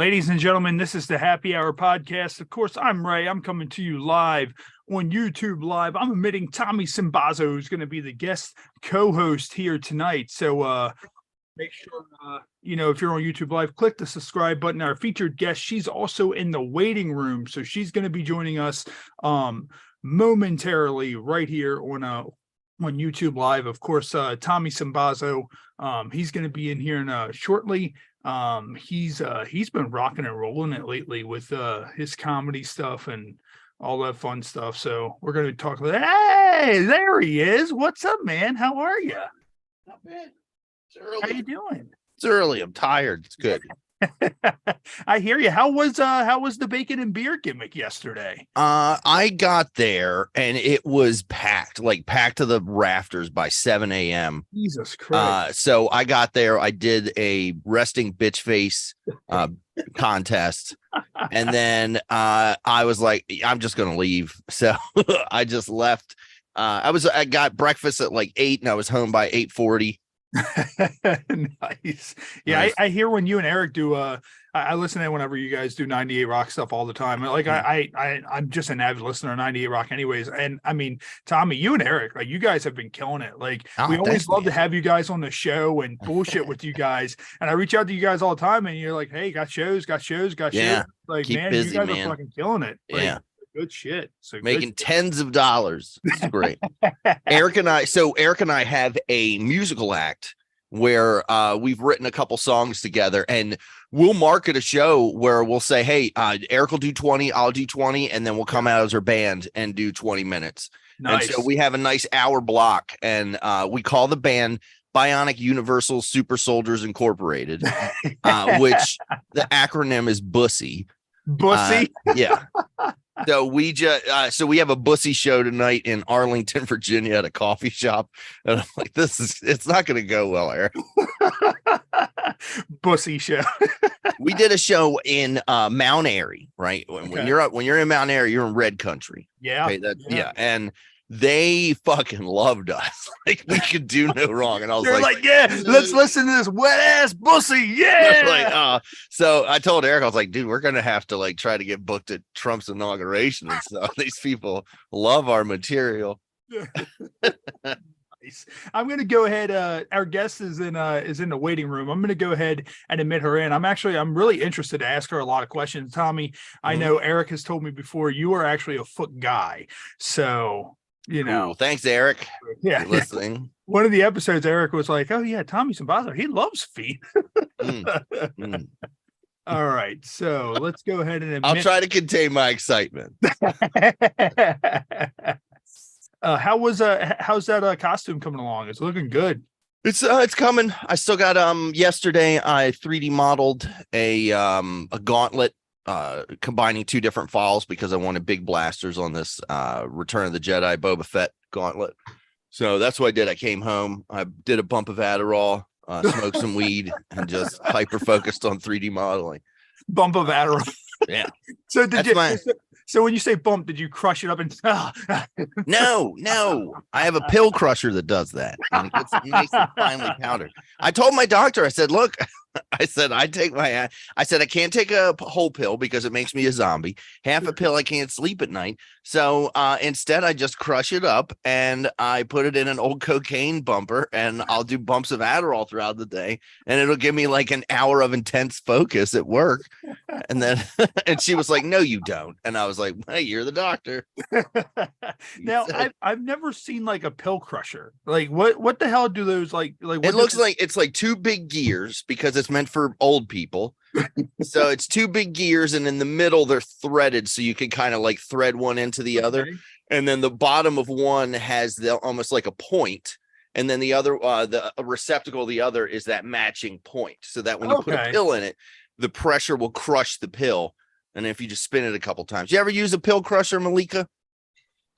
Ladies and gentlemen, this is the Happy Hour podcast. Of course, I'm Ray. I'm coming to you live on YouTube Live. I'm admitting Tommy Sinbazo, who's going to be the guest co-host here tonight. So make sure, if you're on YouTube Live, click the subscribe button. Our featured guest, she's also in the waiting room. So she's going to be joining us momentarily right here on YouTube Live. Of course, Tommy Sinbazo, he's going to be in here shortly. He's been rocking and rolling it lately with his comedy stuff and all that fun stuff. So we're going to talk about Hey, there he is. What's up, man? How are you? Not bad. It's early. How you doing? It's early. I'm tired. It's good. I hear you. How was the bacon and beer gimmick yesterday? I got there and it was packed to the rafters by 7 a.m. Jesus Christ. So I got there. I did a resting bitch face contest. And then I was like, I'm just gonna leave. So I just left. I got breakfast at like 8 and I was home by 8:40. Nice. Yeah, nice. I hear when you and Eric do I listen to whenever you guys do 98 Rock stuff all the time. Like I'm just an avid listener of 98 Rock anyways. And I mean, Tommy, you and Eric, like you guys have been killing it. Like we always love to have you guys on the show and bullshit with you guys. And I reach out to you guys all the time and you're like, hey, got shows. Like, keep man, busy, you guys are fucking killing it. Like, yeah. Good shit. So making tens of dollars. It's great. Eric and I have a musical act where we've written a couple songs together and we'll market a show where we'll say, hey, Eric will do 20, I'll do 20, and then we'll come out as our band and do 20 minutes. Nice. And so we have a nice hour block and we call the band Bionic Universal Super Soldiers Incorporated, which the acronym is Bussy. Bussy? Yeah. So we have a Bussy show tonight in Arlington, Virginia at a coffee shop. And I'm like, it's not going to go well, Eric. Bussy show. We did a show in Mount Airy, right? When you're in Mount Airy, you're in red country. Yeah. Okay, yeah. And they fucking loved us. Like we could do no wrong. And I was like, yeah, let's listen to this wet ass Bussy. Yeah. So I told Eric, I was like, dude, we're going to have to like try to get booked at Trump's inauguration and stuff. These people love our material. Nice. I'm going to go ahead. Our guest is in the waiting room. I'm going to go ahead and admit her in. I'm really interested to ask her a lot of questions. Tommy, I know Eric has told me before you are actually a foot guy. So, cool. Thanks, Eric. Yeah. For listening. One of the episodes, Eric was like, oh yeah, Tommy Sinbazo, he loves feet. All right. So let's go ahead and admit. I'll try to contain my excitement. How's that costume coming along? It's looking good. It's coming. I still got yesterday I 3D modeled a gauntlet combining two different files because I wanted big blasters on this Return of the Jedi Boba Fett gauntlet. So that's what I did. I came home, I did a bump of Adderall, smoked some weed, and just hyper focused on 3D modeling. Bump of Adderall. Yeah. So So when you say bump, did you crush it up and No. I have a pill crusher that does that. And it's nice and finely powdered. I told my doctor, I said, look, I said, I can't take a whole pill because it makes me a zombie. Half a pill, I can't sleep at night. So instead, I just crush it up and I put it in an old cocaine bumper and I'll do bumps of Adderall throughout the day. And it'll give me like an hour of intense focus at work. And then, and she was like, no, you don't. And I was like, hey, you're the doctor. Now, I've never seen like a pill crusher. Like what the hell do those like it looks like it's like two big gears because it's meant for old people. So it's two big gears and in the middle they're threaded so you can kind of like thread one into the other. And then the bottom of one has almost like a point. And then the other the receptacle of the other is that matching point so that when you put a pill in it, the pressure will crush the pill. And if you just spin it a couple times. You ever use a pill crusher, Maleka?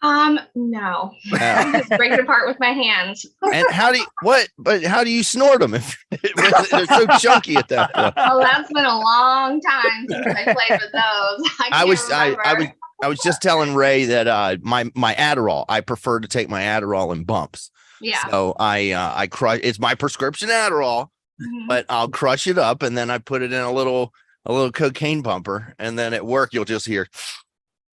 No. I just break it apart with my hands. And how do you snort them if they're so chunky at that point? Oh, that's been a long time since I played with those. I was just telling Ray that my Adderall, I prefer to take my Adderall in bumps. Yeah. So I crush. It's my prescription Adderall, but I'll crush it up and then I put it in a little a little cocaine bumper, and then at work you'll just hear.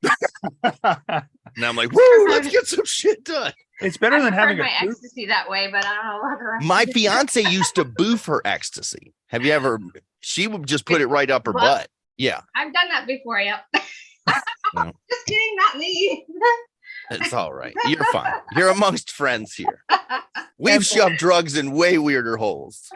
And I'm like, woo, let's get some shit done. It's better than having my ecstasy that way, but I don't know about the rest. My fiance used to boof her ecstasy. Have you ever? She would just put it right up her butt. Yeah, I've done that before. Yep. No. Just kidding, not me. It's all right. You're fine. You're amongst friends here. We've shoved drugs in way weirder holes.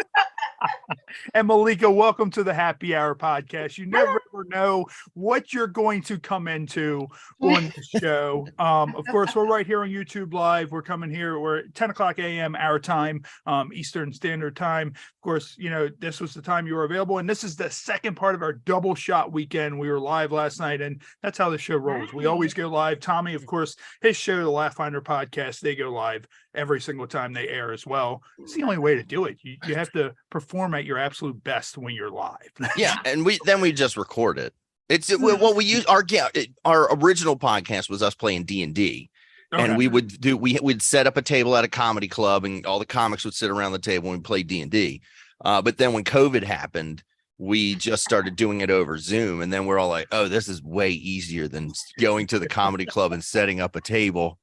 And Maleka, welcome to the Happy Hour podcast. You never know what you're going to come into on the show. Of course, we're right here on YouTube Live. We're coming here. We're at 10 o'clock a.m. our time, Eastern Standard Time. Of course, you know, this was the time you were available. And this is the second part of our double shot weekend. We were live last night, and that's how the show rolls. We always go live. Tommy, of course, his show, the Laugh Finder podcast, they go live every single time they air as well. It's the only way to do it. You have to perform at your absolute best when you're live. Yeah, and we just record it. It's what we use. Our original podcast was us playing D&D. Okay. And we would set up a table at a comedy club, and all the comics would sit around the table and play D&D. But then when COVID happened, we just started doing it over Zoom, and then we're all like, oh, this is way easier than going to the comedy club and setting up a table.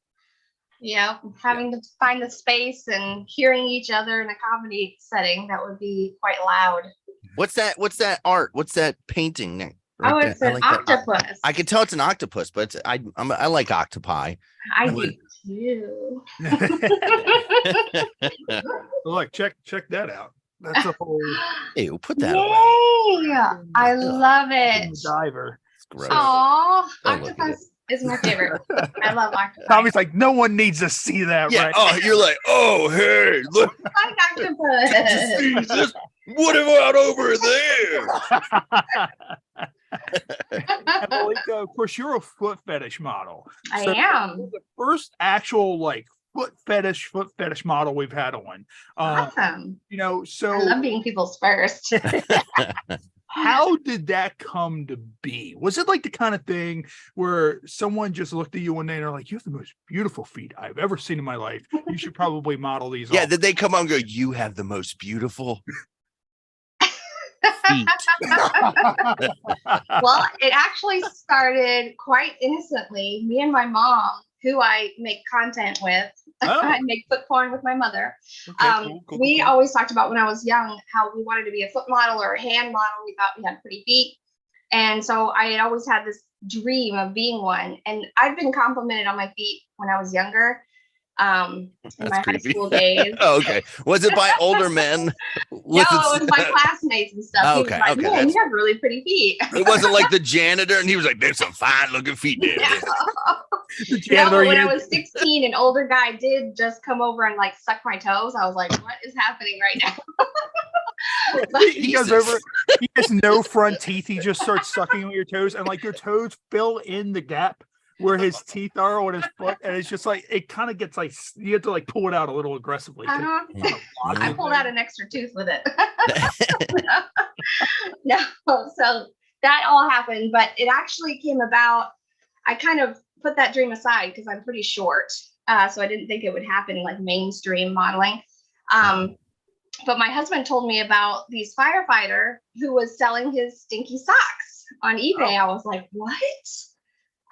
Yeah, having to find the space and hearing each other in a comedy setting, that would be quite loud. What's that art? What's that painting? Right, it's an octopus. I can tell it's an octopus, but I like octopi. I do too. Look, check that out. That's a whole. Ew, put that away. I love it. Diver. It's gross. Aww, octopus is my favorite. I love octopus. Tommy's like, no one needs to see that. Yeah. Right? Oh, you're like, oh, hey, look. I like octopus. Jesus, what about over there? Maleka, of course, you're a foot fetish model. I am. The first actual foot fetish model we've had on. Awesome. You know, so I love being people's first. How did that come to be? Was it like the kind of thing where someone just looked at you one day and they're like, you have the most beautiful feet I've ever seen in my life. You should probably model these. Yeah, did they come on and go, you have the most beautiful feet? Well, it actually started quite innocently. Me and my mom, who I make content with, I make foot porn with my mother. Okay, we always talked about when I was young how we wanted to be a foot model or a hand model. We thought we had pretty feet. And so I had always had this dream of being one. And I've been complimented on my feet when I was younger. In my high school days. Oh, okay. Was it by older men? No, it was my classmates and stuff. Okay, he was like, okay. Man, you have really pretty feet. It wasn't like the janitor, and he was like, "There's some fine looking feet there." No, when I was 16, an older guy did just come over and suck my toes. I was like, "What is happening right now?" He goes over. He has no front teeth. He just starts sucking on your toes, and your toes fill in the gap where his teeth are on his foot, and it's just it kind of gets you have to pull it out a little aggressively. I pulled out an extra tooth with it. No, so that all happened, but it actually came about. I kind of put that dream aside because I'm pretty short, so I didn't think it would happen in mainstream modeling. But my husband told me about this firefighter who was selling his stinky socks on eBay. I was like, what?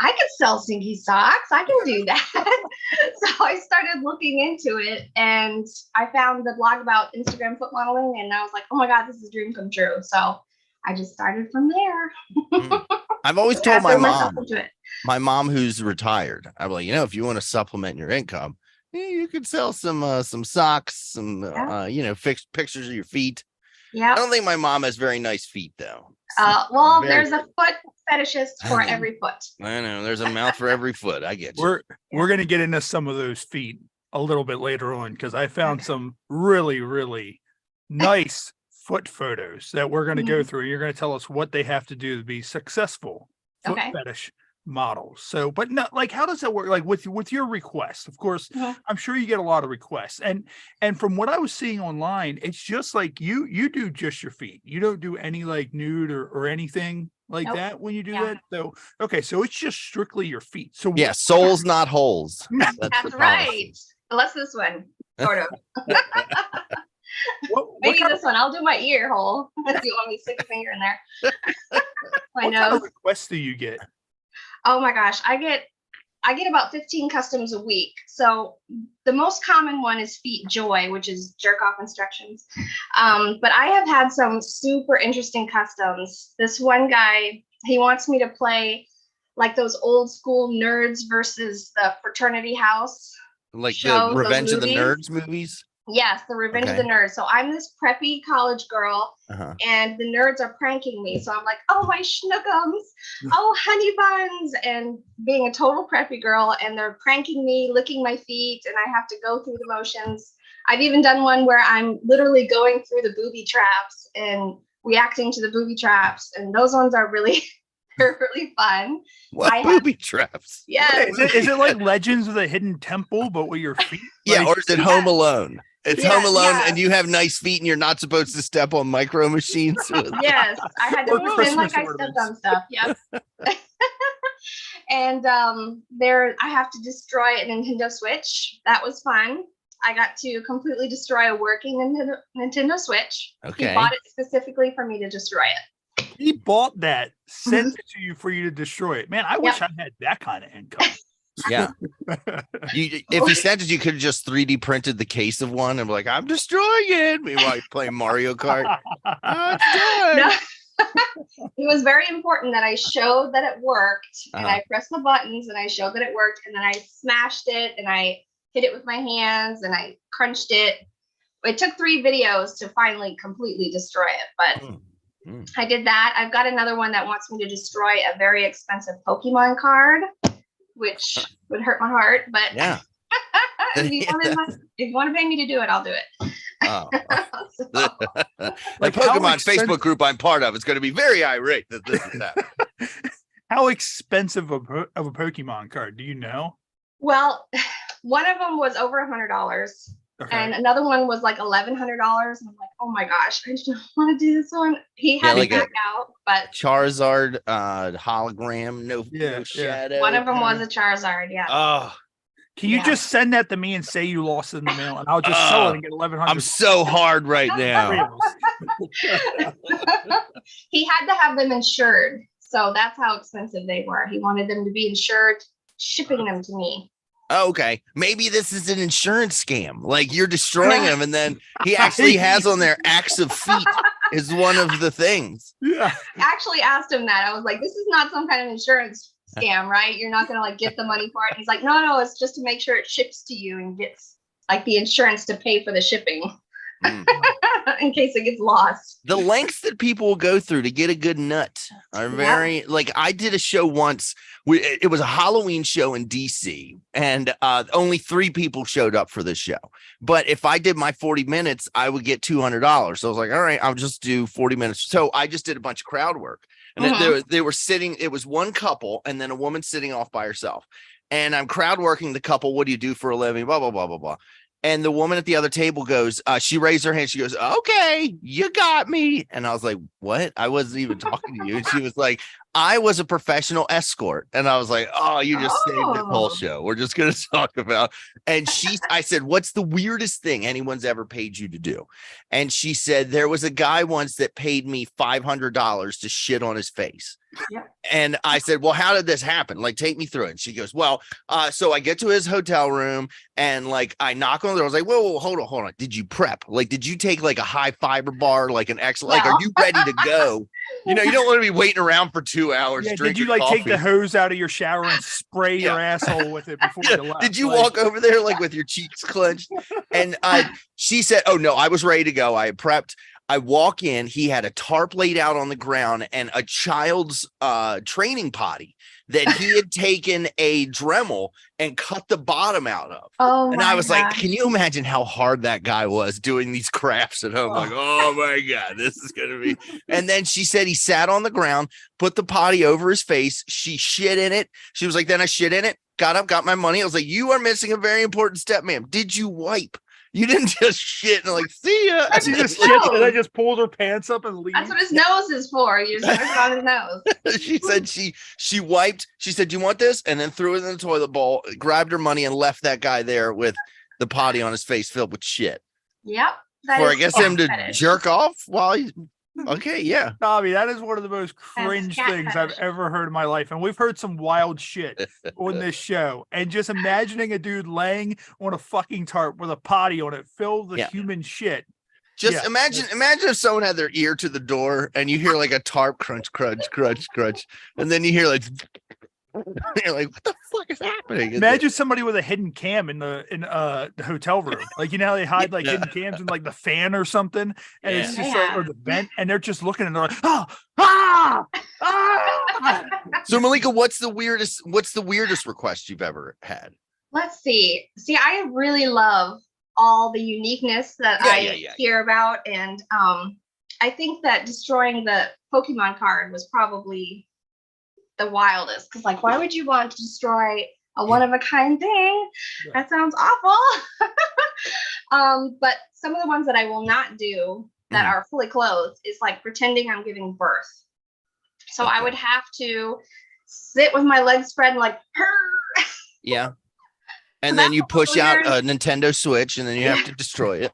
I can sell stinky socks. I can do that. So I started looking into it, and I found the blog about Instagram foot modeling, and I was like, oh my God, this is a dream come true. So I just started from there. I've always told my mom who's retired, I'm like, if you want to supplement your income, you could sell some socks, some, fix pictures of your feet. Yeah. I don't think my mom has very nice feet though. There's a foot fetishist for every foot. I know there's a mouth for every foot. I get you. We're going to get into some of those feet a little bit later on, because I found some really, really nice foot photos that we're going to go through. You're going to tell us what they have to do to be successful foot fetish models. So, but no, how does that work? With your request, of course, I'm sure you get a lot of requests, and from what I was seeing online, it's just you do just your feet. You don't do any nude or anything that when you do that. So, okay. So it's just strictly your feet. So yeah, soles, not holes. That's right. Unless this one, sort of. What Maybe kind this one. I'll do my ear hole. If you want me to stick a finger in there. My what kind nose. of requests do you get? Oh my gosh, I get about 15 customs a week. So the most common one is feet joy, which is jerk off instructions. But I have had some super interesting customs. This one guy, he wants me to play like those old school Nerds versus the fraternity house Like the shows, those Revenge of the movies. Nerds movies. Yes, the Revenge of Okay. the Nerds. So I'm this preppy college girl, Uh-huh. and the nerds are pranking me. So I'm like, oh, my schnookums, oh, honey buns, and being a total preppy girl, and they're pranking me, licking my feet, and I have to go through the motions. I've even done one where I'm literally going through the booby traps and reacting to the booby traps, and those ones are really, they're really fun. What I have- booby traps? Yes. Is it like Legends of the Hidden Temple, but with your feet? Yeah, Like, or is it Home Alone? It's Yeah, Home Alone, yeah. and you have nice feet, and you're not supposed to step on micro machines. Yes, I had to Or pretend like I Christmas stepped ornaments. on stuff. Yep. And there, I have to destroy a Nintendo Switch. That was fun. I got to completely destroy a working Nintendo Switch. Okay. He bought it specifically for me to destroy it. He bought that, sent it to you for you to destroy it. Man, I wish I had that kind of income. Yeah. If he sent it, you could have just 3D printed the case of one and be like, I'm destroying it. Meanwhile, you're playing Mario Kart. Oh, it's done. No. It was very important that I showed that it worked, and Uh-huh. I pressed the buttons and I showed that it worked, and then I smashed it and I hit it with my hands and I crunched it. It took 3 videos to finally completely destroy it, but I did that. I've got another one that wants me to destroy a very expensive Pokemon card, which would hurt my heart, but Yeah. if you want to pay me to do it, I'll do it. Oh. So, The Like, how Pokemon expensive- Facebook group I'm part of is going to be very irate that this is happening. How expensive of a Pokemon card? Do you know? well, one of them was over $100. Okay. And another one was like $1,100. And I'm like, oh my gosh, I just want to do this one. He had like to back out, but Charizard hologram, no Yeah. shadow. one of them was a Charizard. Yeah. Oh, Can you Yeah. just send that to me and say you lost it in the mail, and I'll just sell it and get 1,100? I'm so hard right now. He had to have them insured. So that's how expensive they were. He wanted them to be insured, shipping them to me. Oh, okay. Maybe this is an insurance scam. Like you're destroying him, and then he actually has on there acts of feet is one of the things. Yeah. I actually asked him that. I was like, this is not some kind of insurance scam, right? You're not going to like get the money for it. And he's like, no, it's just to make sure it ships to you and gets like the insurance to pay for the shipping in case it gets lost. The lengths that people will go through to get a good nut are very like I did a show once. It was a Halloween show in DC, and only 3 people showed up for this show. But if I did my 40 minutes, I would get $200. So I was like, all right, I'll just do 40 minutes. So I just did a bunch of crowd work, and they were sitting. It was one couple and then a woman sitting off by herself. And I'm crowd working the couple. What do you do for a living? Blah blah blah blah blah. And the woman at the other table goes, she raised her hand. She goes, okay, you got me. And I was like, what? I wasn't even talking to you. And she was like, I was a professional escort. And I was like, oh, you just saved the whole show. We're just going to talk about. And I said, what's the weirdest thing anyone's ever paid you to do? And she said, there was a guy once that paid me $500 to shit on his face. Yeah. And I said, well, how did this happen? Like, take me through it. And she goes, well, so I get to his hotel room and like I knock on the door. I was like, whoa, hold on. Did you prep? Like, did you take like a high fiber bar, like an X? Like, are you ready to go? You know, you don't want to be waiting around for 2 hours. Yeah, did drinking you like coffee. take the hose out of your shower and spray your asshole with it before you left? Did you Like, walk over there like with your cheeks clenched? And she said, oh no, I was ready to go. I had prepped. I walk in, he had a tarp laid out on the ground and a child's training potty that he had taken a Dremel and cut the bottom out of. Oh, And I was like, can you imagine how hard that guy was doing these crafts at home? Like, oh my God, this is going to be. And then she said he sat on the ground, put the potty over his face. She shit in it. She was like, then I shit in it, got up, got my money. I was like, you are missing a very important step, ma'am. Did you wipe? You didn't just shit and like, see ya. She just No. shits and then just pulls her pants up and leaves. That's what his nose is for. You just put it on his nose. She said she wiped. She said, do you want this? And then threw it in the toilet bowl, grabbed her money and left that guy there with the potty on his face filled with shit. Yep. That For is I guess cat him to fetish. jerk off while he's okay. Yeah. Tommy, that is one of the most cringe cat things I've fetish. ever heard in my life. And we've heard some wild shit on this show. And just imagining a dude laying on a fucking tarp with a potty on it filled with Yeah. human shit. Just Yeah. imagine if someone had their ear to the door and you hear like a tarp crunch, crunch, crunch, crunch, and then you hear like you're like, what the fuck is happening? Imagine somebody with a hidden cam in the hotel room. Like, you know how they hide like hidden cams in like the fan or something, and it's just like, or the vent, and they're just looking and they're like, So Malika, what's the weirdest request you've ever had? Let's see. See, I really love all the uniqueness that I hear about, and I think that destroying the Pokemon card was probably the wildest, because like, why would you want to destroy a one-of-a-kind thing? That sounds awful. But some of the ones that I will not do that are fully clothed is like pretending I'm giving birth. So I would have to sit with my legs spread and like, yeah. And then you push out a Nintendo Switch and then you have to destroy it.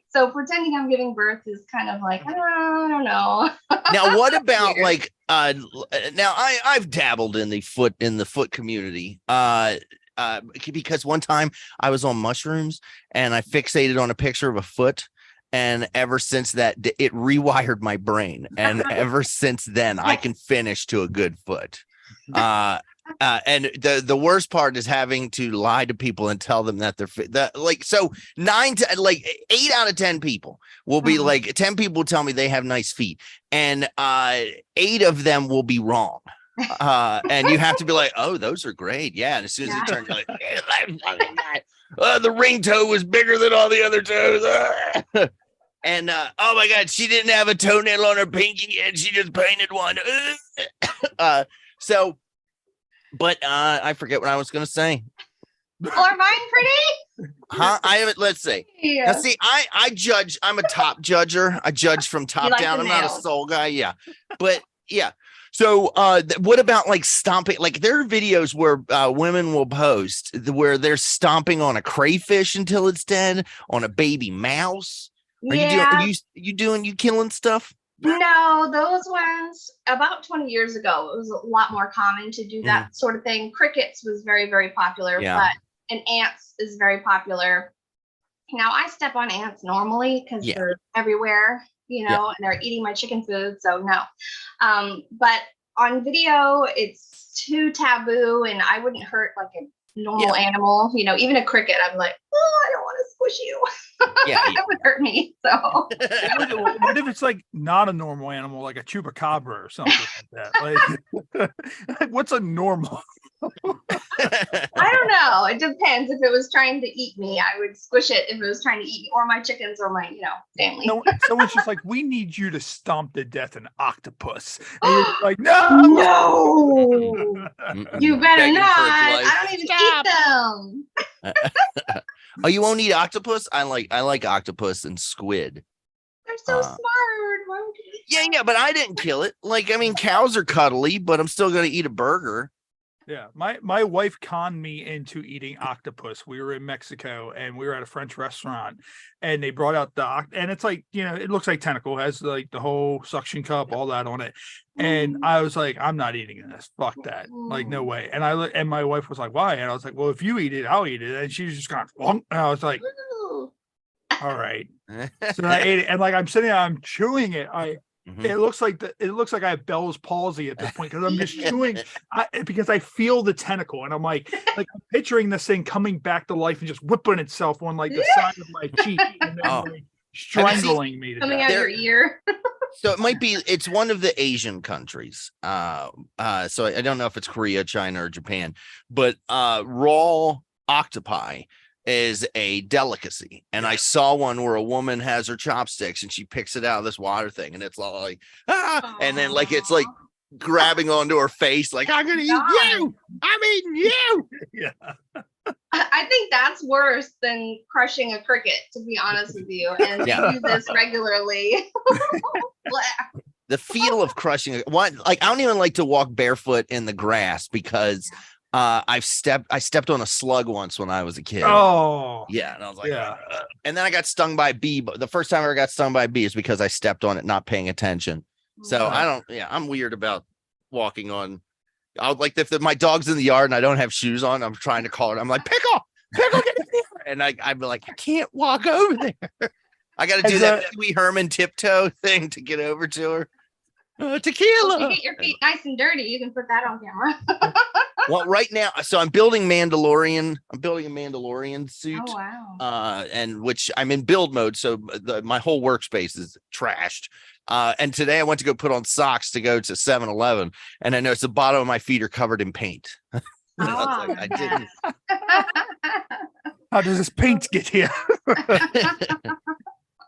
So pretending I'm giving birth is kind of like, I don't know. Now, what about like, now I've dabbled in the foot community, because one time I was on mushrooms and I fixated on a picture of a foot. And ever since that, it rewired my brain. And ever since then, I can finish to a good foot. And the worst part is having to lie to people and tell them that they're fit. So 8 out of 10 people will be like, 10 people tell me they have nice feet, and 8 of them will be wrong. And you have to be like, oh, those are great. Yeah. And as soon as you turn, you're like, the ring toe was bigger than all the other toes. And oh my God, she didn't have a toenail on her pinky yet. She just painted one. But I forget what I was going to say. Are mine pretty? Huh? I haven't. Let's see. Yeah. Now, see, I judge. I'm a top judger. I judge from top like down. the I'm not a nails. soul guy. Yeah, but yeah. So, what about like stomping? Like there are videos where women will post where they're stomping on a crayfish until it's dead, on a baby mouse. Are you killing stuff? No, those ones about 20 years ago, it was a lot more common to do that sort of thing. Crickets was very, very popular, and ants is very popular. Now I step on ants normally because they're everywhere, and they're eating my chicken food. So no, but on video, it's too taboo, and I wouldn't hurt like a normal animal, even a cricket. I'm like, oh, I don't want to squish you. That would hurt me. So what if it's like not a normal animal, like a chupacabra or something like that? Like what's a normal? I don't know. It depends. If it was trying to eat me, I would squish it. If it was trying to eat me or my chickens or my, family. Someone's just like, we need you to stomp to death an octoctopus. And you're like, no, you better not. I don't even eat them. Oh, you won't eat octopus? I like octopus and squid. They're so smart. Why would you eat Yeah, but I didn't kill it. Like, I mean, cows are cuddly, but I'm still gonna eat a burger. Yeah, my wife conned me into eating octopus. We were in Mexico and we were at a French restaurant, and they brought out and it's like, it looks like tentacle, has like the whole suction cup, all that on it. And I was like, I'm not eating this. Fuck that. Like, no way. And and my wife was like, why? And I was like, well, if you eat it, I'll eat it. And she was just kind of, and I was like, all right. So I ate it, and like I'm sitting there, I'm chewing it. It looks like I have Bell's palsy at this point because I'm just chewing because I feel the tentacle, and I'm like I'm picturing this thing coming back to life and just whipping itself on like the side of my cheek and then like strangling me to coming death. out of your ear. So it's one of the Asian countries. So I don't know if it's Korea, China, or Japan, but raw octopi is a delicacy. And I saw one where a woman has her chopsticks and she picks it out of this water thing, and it's all like, and then like it's like grabbing onto her face, like, I'm gonna eat you. I'm eating you. Yeah. I think that's worse than crushing a cricket, to be honest with you. And do this regularly. The feel of crushing one, like I don't even like to walk barefoot in the grass because I stepped on a slug once when I was a kid. Oh, Yeah, and I was like, yeah. "Ugh." And then I got stung by a bee. But the first time I ever got stung by a bee is because I stepped on it, not paying attention. So I'm weird about walking on. I would like if my dog's in the yard and I don't have shoes on, I'm trying to call it. I'm like, Pickle, get in here. And I'd be like, I can't walk over there. I got to do that Pee Wee Herman tiptoe thing to get over to her. Tequila. If you get your feet nice and dirty, you can put that on camera. Well, right now, so I'm building Mandalorian. I'm building a Mandalorian suit. Oh wow. And which I'm in build mode, so my whole workspace is trashed. And today I went to go put on socks to go to 7-Eleven, and I noticed the bottom of my feet are covered in paint. I didn't. How does this paint get here?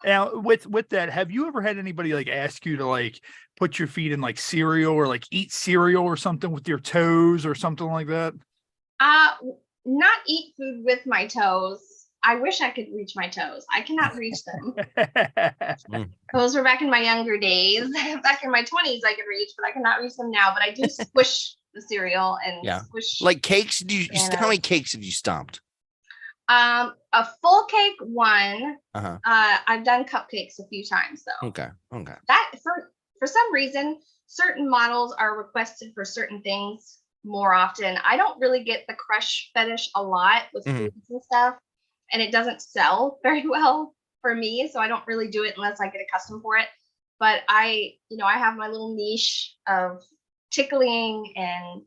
Now, with that, have you ever had anybody like ask you to like put your feet in like cereal or like eat cereal or something with your toes or something like that? Not eat food with my toes. I wish I could reach my toes. I cannot reach them. Those were back in my younger days. Back in my 20s, I could reach, but I cannot reach them now. But I do squish the cereal and squish. Like cakes? How many cakes have you stomped? A full cake one. I've done cupcakes a few times though. Okay. That for some reason, certain models are requested for certain things more often. I don't really get the crush fetish a lot with foods and stuff, and it doesn't sell very well for me, so I don't really do it unless I get a custom for it. But I have my little niche of tickling and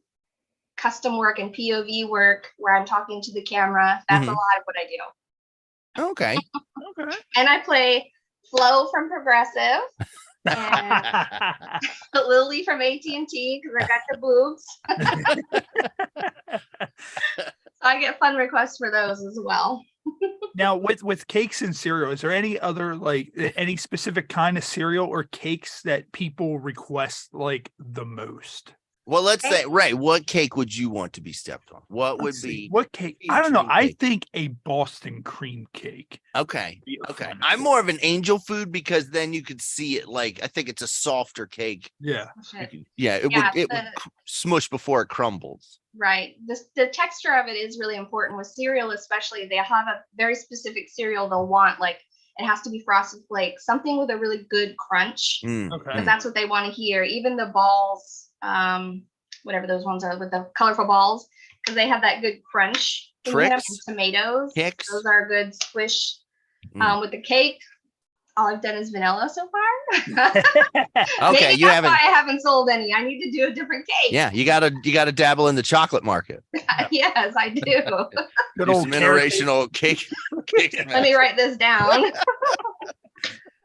custom work and POV work where I'm talking to the camera. That's a lot of what I do. Okay. And I play Flo from Progressive and Lily from AT&T because I got the boobs. So I get fun requests for those as well. Now, with cakes and cereal, is there any other like any specific kind of cereal or cakes that people request like the most? Well, let's say, what cake would you want to be stepped on? What would be what cake? I don't know. I think a Boston cream cake. Okay. I'm more of an angel food because then you could see it like I think it's a softer cake. Yeah. It would smush before it crumbles. Right. The texture of it is really important with cereal, especially. They have a very specific cereal they'll want, like it has to be Frosted Flakes, something with a really good crunch. Because that's what they want to hear. Even the balls, whatever those ones are with the colorful balls, because they have that good crunch. Tricks, tomatoes, Kicks. Those are a good squish. With the cake, all I've done is vanilla so far. Okay, Maybe that's why I haven't sold any. I need to do a different cake. Yeah, you gotta dabble in the chocolate market. Yes, I do. Good old generational cake. Let me write this down.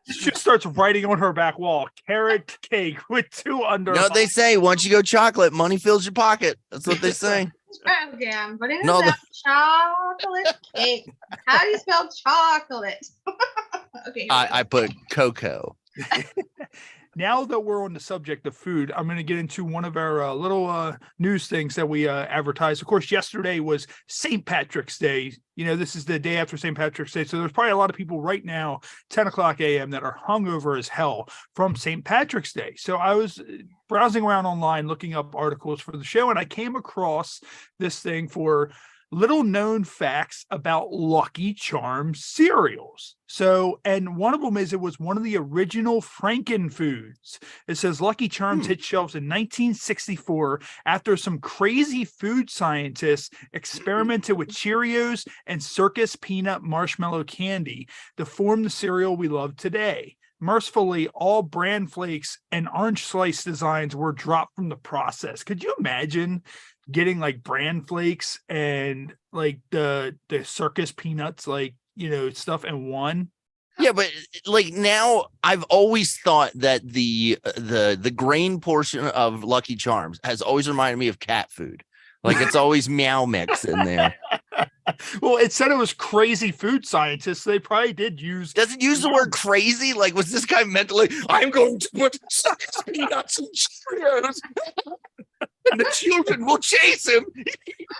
She starts writing on her back wall, carrot cake with 2 under. No, they say once you go chocolate, money fills your pocket. That's what they say. Extravagant, but it is chocolate cake. How do you spell chocolate? Okay. I put cocoa. Now that we're on the subject of food, I'm going to get into one of our little news things that we advertised. Of course, yesterday was St. Patrick's Day. This is the day after St. Patrick's Day. So there's probably a lot of people right now, 10 o'clock a.m., that are hungover as hell from St. Patrick's Day. So I was browsing around online, looking up articles for the show, and I came across this thing for little known facts about Lucky Charms cereals. So, and one of them is it was one of the original Franken foods. It says Lucky Charms hit shelves in 1964 after some crazy food scientists experimented with Cheerios and Circus peanut marshmallow candy to form the cereal we love today. Mercifully, all bran flakes and orange slice designs were dropped from the process. Could you imagine getting like bran flakes and like the circus peanuts, like stuff in one? Yeah, but like now I've always thought that the grain portion of Lucky Charms has always reminded me of cat food. Like it's always meow mix in there. Well, it said it was crazy food scientists. They probably did use. Does it use the word crazy? Like, was this guy mentally? I'm going to put circus peanuts and Cheerios, and the children will chase him.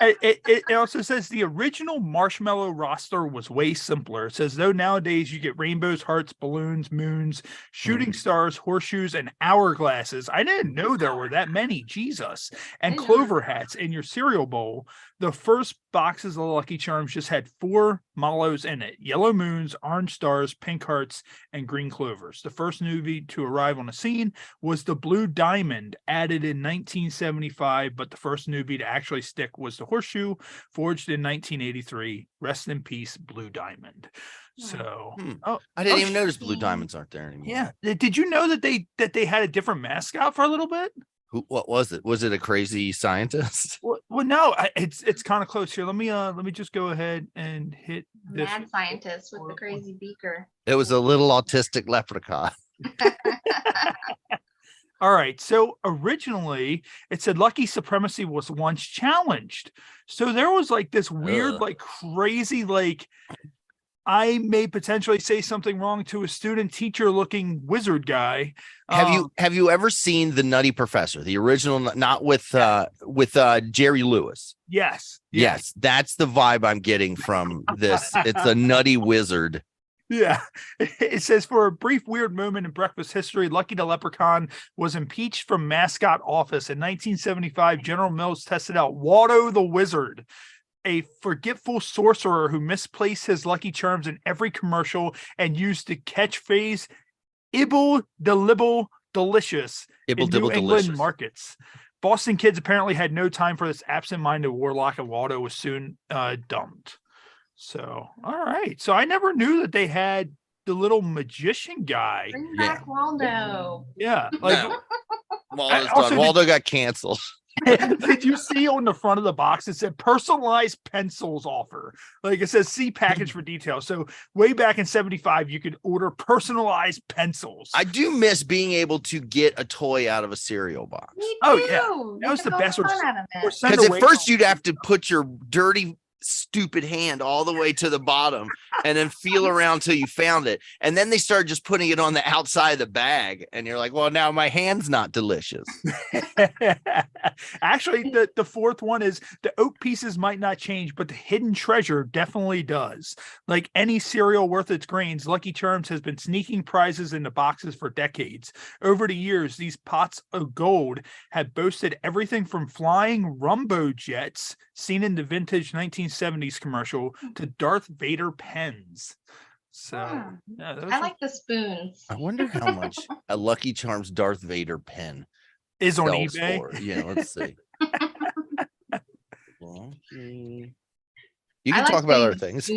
It also says the original Marshmallow roster was way simpler. It says, though nowadays you get rainbows, hearts, balloons, moons, shooting stars, horseshoes, and hourglasses. I didn't know there were that many. Jesus. And clover hats in your cereal bowl. The first boxes of Lucky Charms just had 4 mallows in it: yellow moons, orange stars, pink hearts, and green clovers. The first movie to arrive on the scene was the Blue Diamond, added in 1975, but the first newbie to actually stick was the horseshoe, forged in 1983. Rest in peace, Blue Diamond. So, I didn't even notice Blue Diamonds aren't there anymore. Yeah, did you know that they had a different mascot for a little bit? What was it? Was it a crazy scientist? Well, no, it's kind of close here. Let me just go ahead and hit this. Mad scientist with the crazy beaker. It was a little autistic leprechaun. All right. So originally it said Lucky Supremacy was once challenged. So there was like this weird, like crazy, like I may potentially say something wrong to a student teacher looking wizard guy. Have you ever seen The Nutty Professor, the original, not with Jerry Lewis? Yes. Yes. That's the vibe I'm getting from this. It's a nutty wizard. Yeah. It says, for a brief weird moment in breakfast history, Lucky the Leprechaun was impeached from mascot office. In 1975, General Mills tested out Waldo the Wizard, a forgetful sorcerer who misplaced his Lucky Charms in every commercial and used the catchphrase "Ibble delibble delicious" in New England markets. Boston kids apparently had no time for this absent-minded warlock, and Waldo was soon dumped. So, all right. So I never knew that they had the little magician guy. Bring back Waldo. Yeah. Like Waldo got canceled. Did you see on the front of the box it said personalized pencils offer? Like it says see package for details. So way back in 75 you could order personalized pencils. I do miss being able to get a toy out of a cereal box. Oh yeah, that was the best. Because at first you'd have to put your dirty stupid hand all the way to the bottom and then feel around till you found it, and then they started just putting it on the outside of the bag, and you're like, well, now my hand's not delicious. Actually, the fourth one is the oak pieces might not change, but the hidden treasure definitely does. Like any cereal worth its grains, Lucky Charms has been sneaking prizes into boxes for decades. Over the years, these pots of gold have boasted everything from flying Rumbo jets seen in the vintage 1970s commercial to Darth Vader pens. So I like the spoons. I wonder how much a Lucky Charms Darth Vader pen is on eBay. For. Yeah, let's see. You can talk about other things.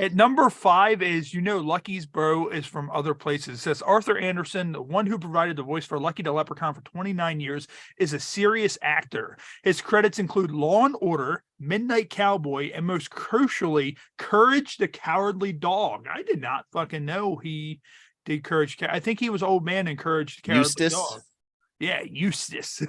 At number 5 is, Lucky's bro is from other places. It says Arthur Anderson, the one who provided the voice for Lucky the Leprechaun for 29 years, is a serious actor. His credits include Law and Order, Midnight Cowboy, and most crucially, Courage the Cowardly Dog. I did not fucking know he did Courage. I think he was Old Man in Courage the Cowardly Dog. Yeah, Eustace.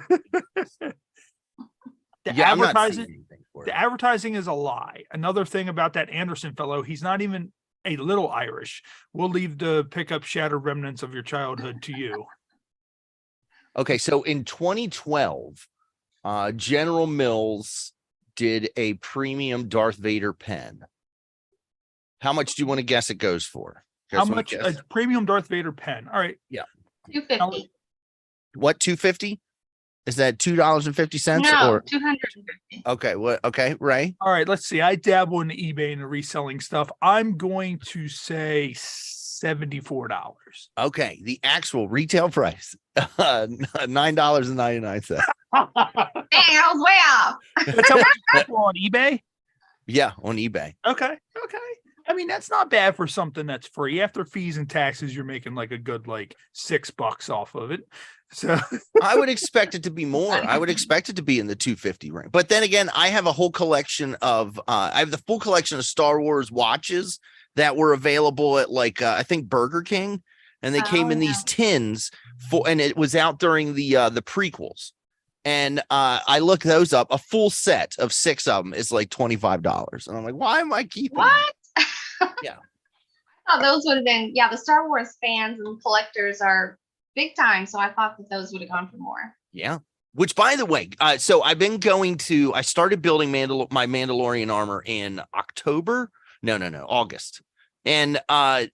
The advertising is a lie. Another thing about that Anderson fellow, he's not even a little Irish. We'll leave the pick up shattered remnants of your childhood to you. Okay, so in 2012, General Mills did a premium Darth Vader pen. How much do you want to guess it goes for? How much a premium Darth Vader pen? All right. Yeah. $250. What, $250? Is that $2.50 no, or $250? Okay, what? Okay, Ray. All right, let's see. I dabble in the eBay and the reselling stuff. I'm going to say $74. Okay, the actual retail price, $9.99. Dang, I was way off. That's how much you on eBay? Yeah, on eBay. Okay. I mean, that's not bad for something that's free. After fees and taxes, you're making like a good $6 off of it. So I would expect it to be more. I would expect it to be in the 250 range. But then again, I have a whole collection of I have the full collection of Star Wars watches that were available at I think Burger King, and they came in these tins and it was out during the prequels. And I looked those up. A full set of 6 of them is like $25. And I'm like, why am I keeping what? Yeah. I thought those would have been, the Star Wars fans and collectors are big time. So I thought that those would have gone for more. Yeah. Which, by the way, so I've been I started building my Mandalorian armor in October. No, August. And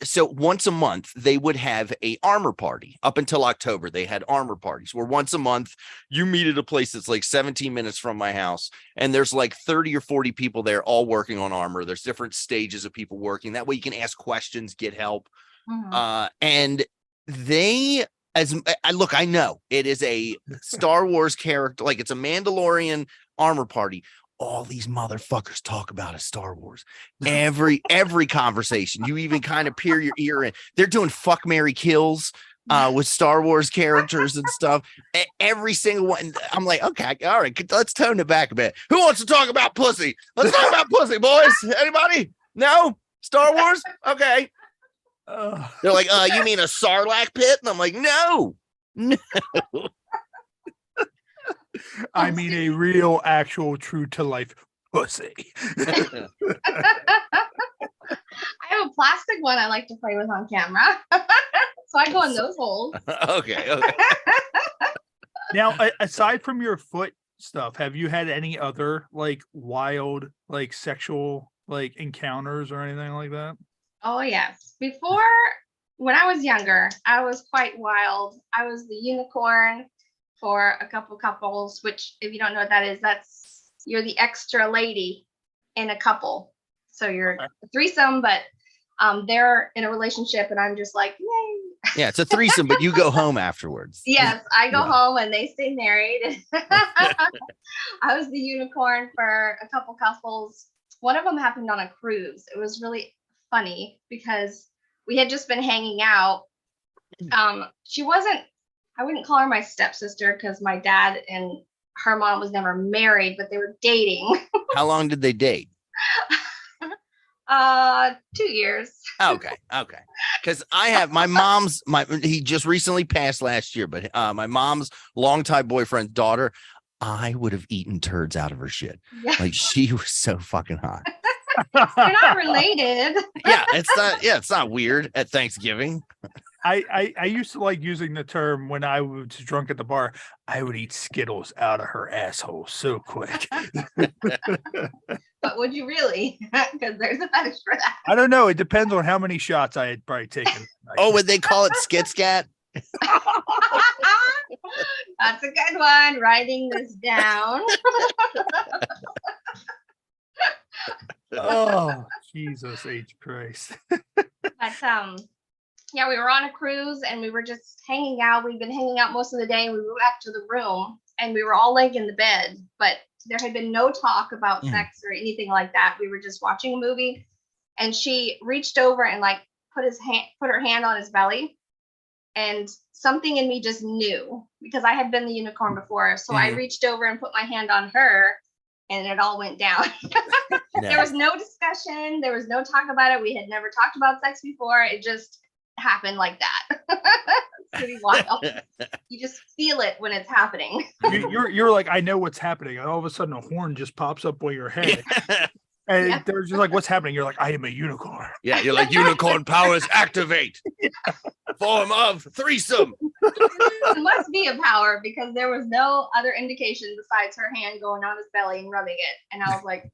so once a month, they would have a armor party. Up until October, they had armor parties where once a month you meet at a place that's like 17 minutes from my house. And there's like 30 or 40 people there all working on armor. There's different stages of people working. That way you can ask questions, get help. And they... I know it is a Star Wars character, like it's a Mandalorian armor party. All these motherfuckers talk about a Star Wars. Every conversation, you even kind of peer your ear in. They're doing fuck, marry, kills with Star Wars characters and stuff. Every single one. I'm like, okay, all right, let's tone it back a bit. Who wants to talk about pussy? Let's talk about pussy, boys. Anybody? No? Star Wars? Okay. They're like, you mean a Sarlacc pit? And I'm like, no. I mean a real, actual, true to life pussy. I have a plastic one I like to play with on camera. So I go in those holes. Okay. Now, aside from your foot stuff, have you had any other like wild, like sexual, like encounters or anything like that? Oh, yes. Before, when I was younger, I was quite wild. I was the unicorn for a couple couples, which if you don't know what that is, you're the extra lady in a couple. So you're a threesome, but they're in a relationship and I'm just like, yay. Yeah, it's a threesome, but you go home afterwards. Yes, I go home and they stay married. I was the unicorn for a couple couples. One of them happened on a cruise. It was really funny because we had just been hanging out. She wasn't, I wouldn't call her my stepsister because my dad and her mom was never married, but they were dating. How long did they date? 2 years. Okay. Because I have he just recently passed last year, but my mom's longtime boyfriend's daughter, I would have eaten turds out of her shit. Yeah. Like she was so fucking hot. They're not related. It's not weird at Thanksgiving. I used to like using the term when I was drunk at the bar. I would eat Skittles out of her asshole so quick. But would you really? Because there's a fetish for that. I don't know. It depends on how many shots I had probably taken. Oh, would they call it skit scat? That's a good one. Writing this down. Oh, Jesus H. Christ. But yeah, we were on a cruise and we were just hanging out. We'd been hanging out most of the day. We went back to the room and we were all laying in the bed, but there had been no talk about sex or anything like that. We were just watching a movie and she reached over and like put her hand on his belly, and something in me just knew because I had been the unicorn before. So I reached over and put my hand on her and it all went down. There was no discussion. There was no talk about it. We had never talked about sex before. It just happened like that. It's pretty wild. You just feel it when it's happening. You're like, I know what's happening. And all of a sudden a horn just pops up by your head. And they're just like, what's happening? You're like, I am a unicorn. Yeah, you're like, unicorn powers activate. Form of threesome. It must be a power because there was no other indication besides her hand going on his belly and rubbing it. And I was like,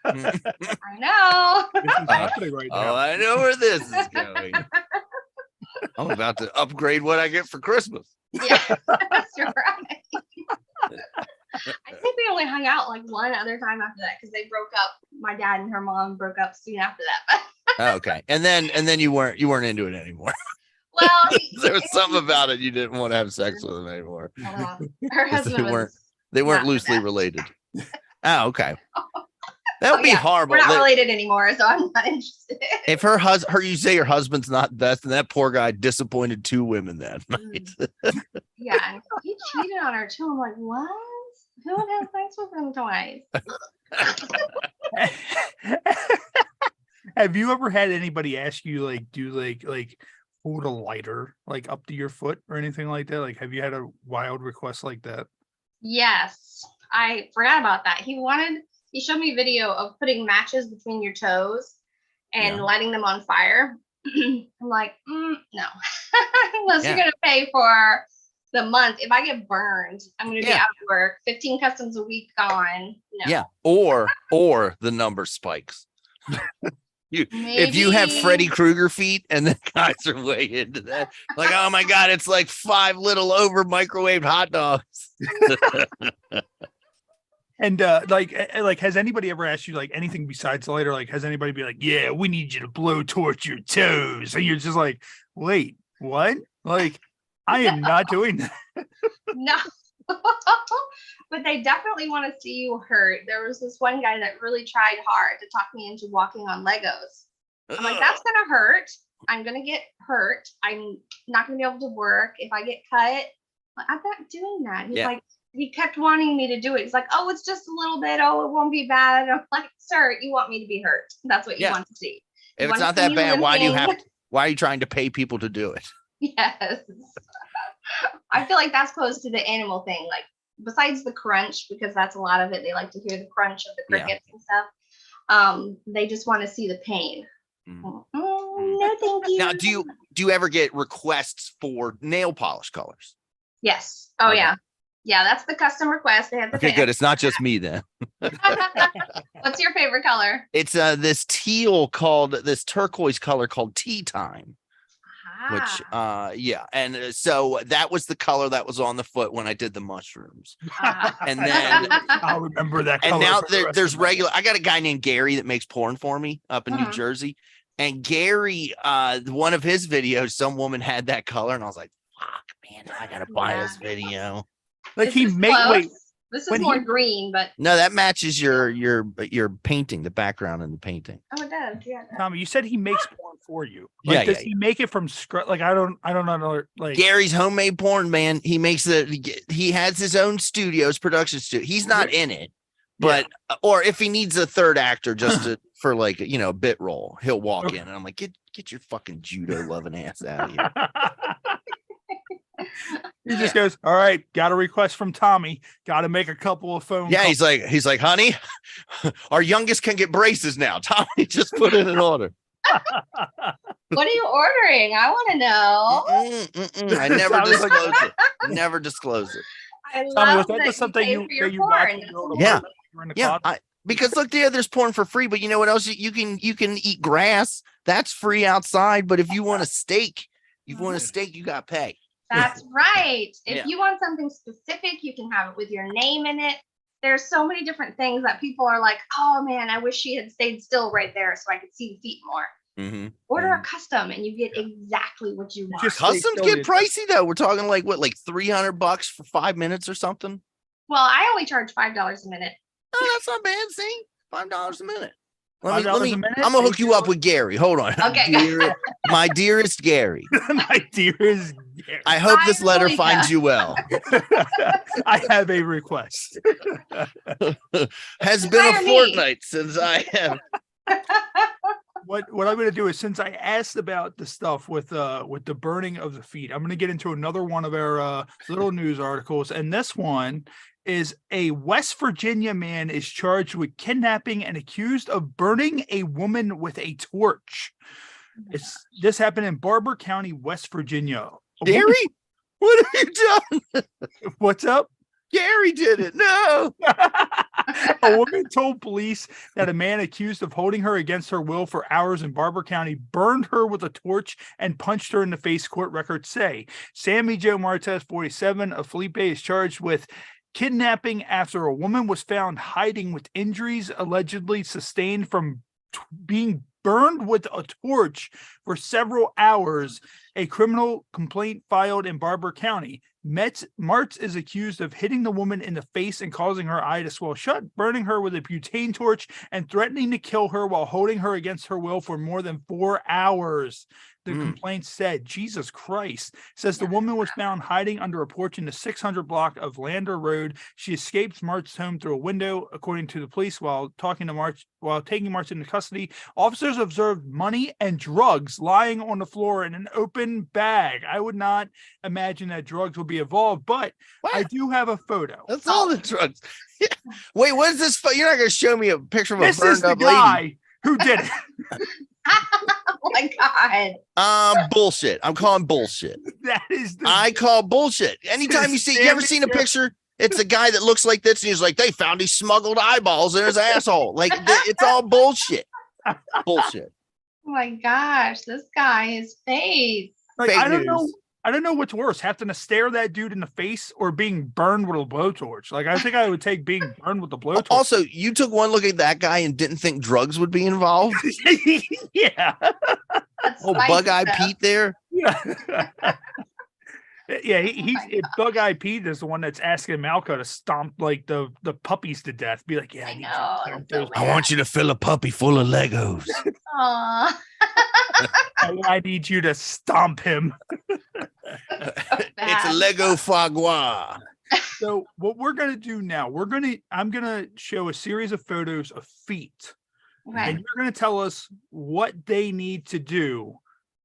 I know. This is happening right now. Oh, I know where this is going. I'm about to upgrade what I get for Christmas. Yeah, that's right. I think we only hung out like one other time after that because they broke up. My dad and her mom broke up soon after that. Okay, and then you weren't into it anymore. Well, there was something about it you didn't want to have sex with him anymore. Her husband they weren't loosely related. Oh, okay. That would be horrible. We're not related anymore, so I'm not interested. If you say your husband's not best, and that poor guy disappointed 2 women that night. Yeah, and he cheated on her too. I'm like, what? Who would have sex with him twice? Have you ever had anybody ask you like hold a lighter like up to your foot or anything like that? Like, have you had a wild request like that? Yes, I forgot about that. He showed me a video of putting matches between your toes and lighting them on fire. I'm like, no, unless you're gonna pay for the month. If I get burned, I'm going to be out of work. 15 customs a week gone. No. Yeah. Or the number spikes. If you have Freddy Krueger feet and the guys are way into that, like, oh my God, it's like 5 little over microwaved hot dogs. And like, has anybody ever asked you like anything besides later? Like, has anybody be like, yeah, we need you to blow torch your toes? And you're just like, wait, what? Like, I am not doing that. No. But they definitely want to see you hurt. There was this one guy that really tried hard to talk me into walking on Legos. I'm like, that's going to hurt. I'm going to get hurt. I'm not going to be able to work. If I get cut, I'm not doing that. He's like, he kept wanting me to do it. He's like, oh, it's just a little bit. Oh, it won't be bad. And I'm like, sir, you want me to be hurt. That's what you want to see. If it's not that bad, why are you trying to pay people to do it? Yes. I feel like that's close to the animal thing. Like, besides the crunch, because that's a lot of it, they like to hear the crunch of the crickets and stuff. They just want to see the pain. No, thank you. Now, do you ever get requests for nail polish colors? Yes. Oh, okay. Yeah, that's the custom request. They have to okay, good. It's not just me then. What's your favorite color? It's this turquoise color called Tea Time. Which and so that was the color that was on the foot when I did the mushrooms. And then I'll remember that color. And now there's regular. I got a guy named Gary that makes porn for me up in New Jersey. And Gary, one of his videos, some woman had that color, and I was like, fuck, man, I gotta buy this video. Like, this is more green, but no, that matches your painting, the background in the painting. Oh, it does. Yeah. Tommy, you said he makes porn for you. Like, does he make it from scratch? Like, I don't know. Like, Gary's homemade porn, man. He makes he has his own production studio. He's not in it, but or if he needs a third actor just for like, a bit role, he'll walk in, and I'm like, get your fucking judo loving ass out of here. He just goes, all right, got a request from Tommy. Got to make a couple of phone calls. He's like, honey, our youngest can get braces now. Tommy just put in an order. What are you ordering? I want to know. I never disclose it. Never disclose it. I love Tommy, was that just something you watch? Because look, there's porn for free, but you know what else? You can eat grass. That's free outside. But if you want a steak, you got to pay. That's right. If you want something specific, you can have it with your name in it. There's so many different things that people are like, oh man, I wish she had stayed still right there so I could see the feet more. Order a custom and you get exactly what you want. Customs get pricey though. We're talking like $300 for 5 minutes or something. Well, I only charge $5 a minute. Oh, that's not bad. See, $5 a minute. Let me. I'm gonna hook you up with Gary. Hold on. Okay. My dearest Gary. My dearest Gary. I hope this letter finds you well. I have a request. Has been a fortnight since I have. What I'm going to do is, since I asked about the stuff with the burning of the feet, I'm going to get into another one of our little news articles, and this one is a West Virginia man is charged with kidnapping and accused of burning a woman with a torch. This happened in Barber County, West Virginia. Gary, what have you done? What's up? Gary did it. No. A woman told police that a man accused of holding her against her will for hours in Barber County burned her with a torch and punched her in the face, court records say. Sammy Joe Martez, 47, of Felipe, is charged with kidnapping after a woman was found hiding with injuries allegedly sustained from being burned with a torch for several hours. A criminal complaint filed in Barber County. Martz is accused of hitting the woman in the face and causing her eye to swell shut, burning her with a butane torch, and threatening to kill her while holding her against her will for more than 4 hours. The complaint said, Jesus Christ, says the woman was found hiding under a porch in the 600 block of Lander Road. She escaped Martz's home through a window, according to the police. While taking Martz into custody, officers observed money and drugs lying on the floor in an open bag. I would not imagine that drugs would be involved, but I do have a photo. That's all the drugs. Wait, what is this? You're not going to show me a picture of this a burned up lady? Who did it? my God. Bullshit. I'm calling bullshit. That is the I call bullshit. Anytime you ever seen a Standing picture? It's a guy that looks like this, and he's like, they found he smuggled eyeballs in his asshole. Like it's all bullshit. Bullshit. Oh my gosh, this guy, his face. like Fake I don't know. news. I don't know what's worse, having to stare that dude in the face or being burned with a blowtorch. Like I think I would take being burned with the blowtorch. Also, you took one look at that guy and didn't think drugs would be involved. Yeah. That's Oh, spicy Bug-Eye stuff. Pete there. Yeah. Yeah, he's my God. Bug-Eye Pete is the one that's asking Malco to stomp like the puppies to death. Be like, yeah, I need know, to that's stomp so those. I want you to fill a puppy full of Legos. Aw. I need you to stomp him. It's a bad. Lego Fagua. So what we're gonna do now, I'm gonna show a series of photos of feet, Okay. and you're gonna tell us what they need to do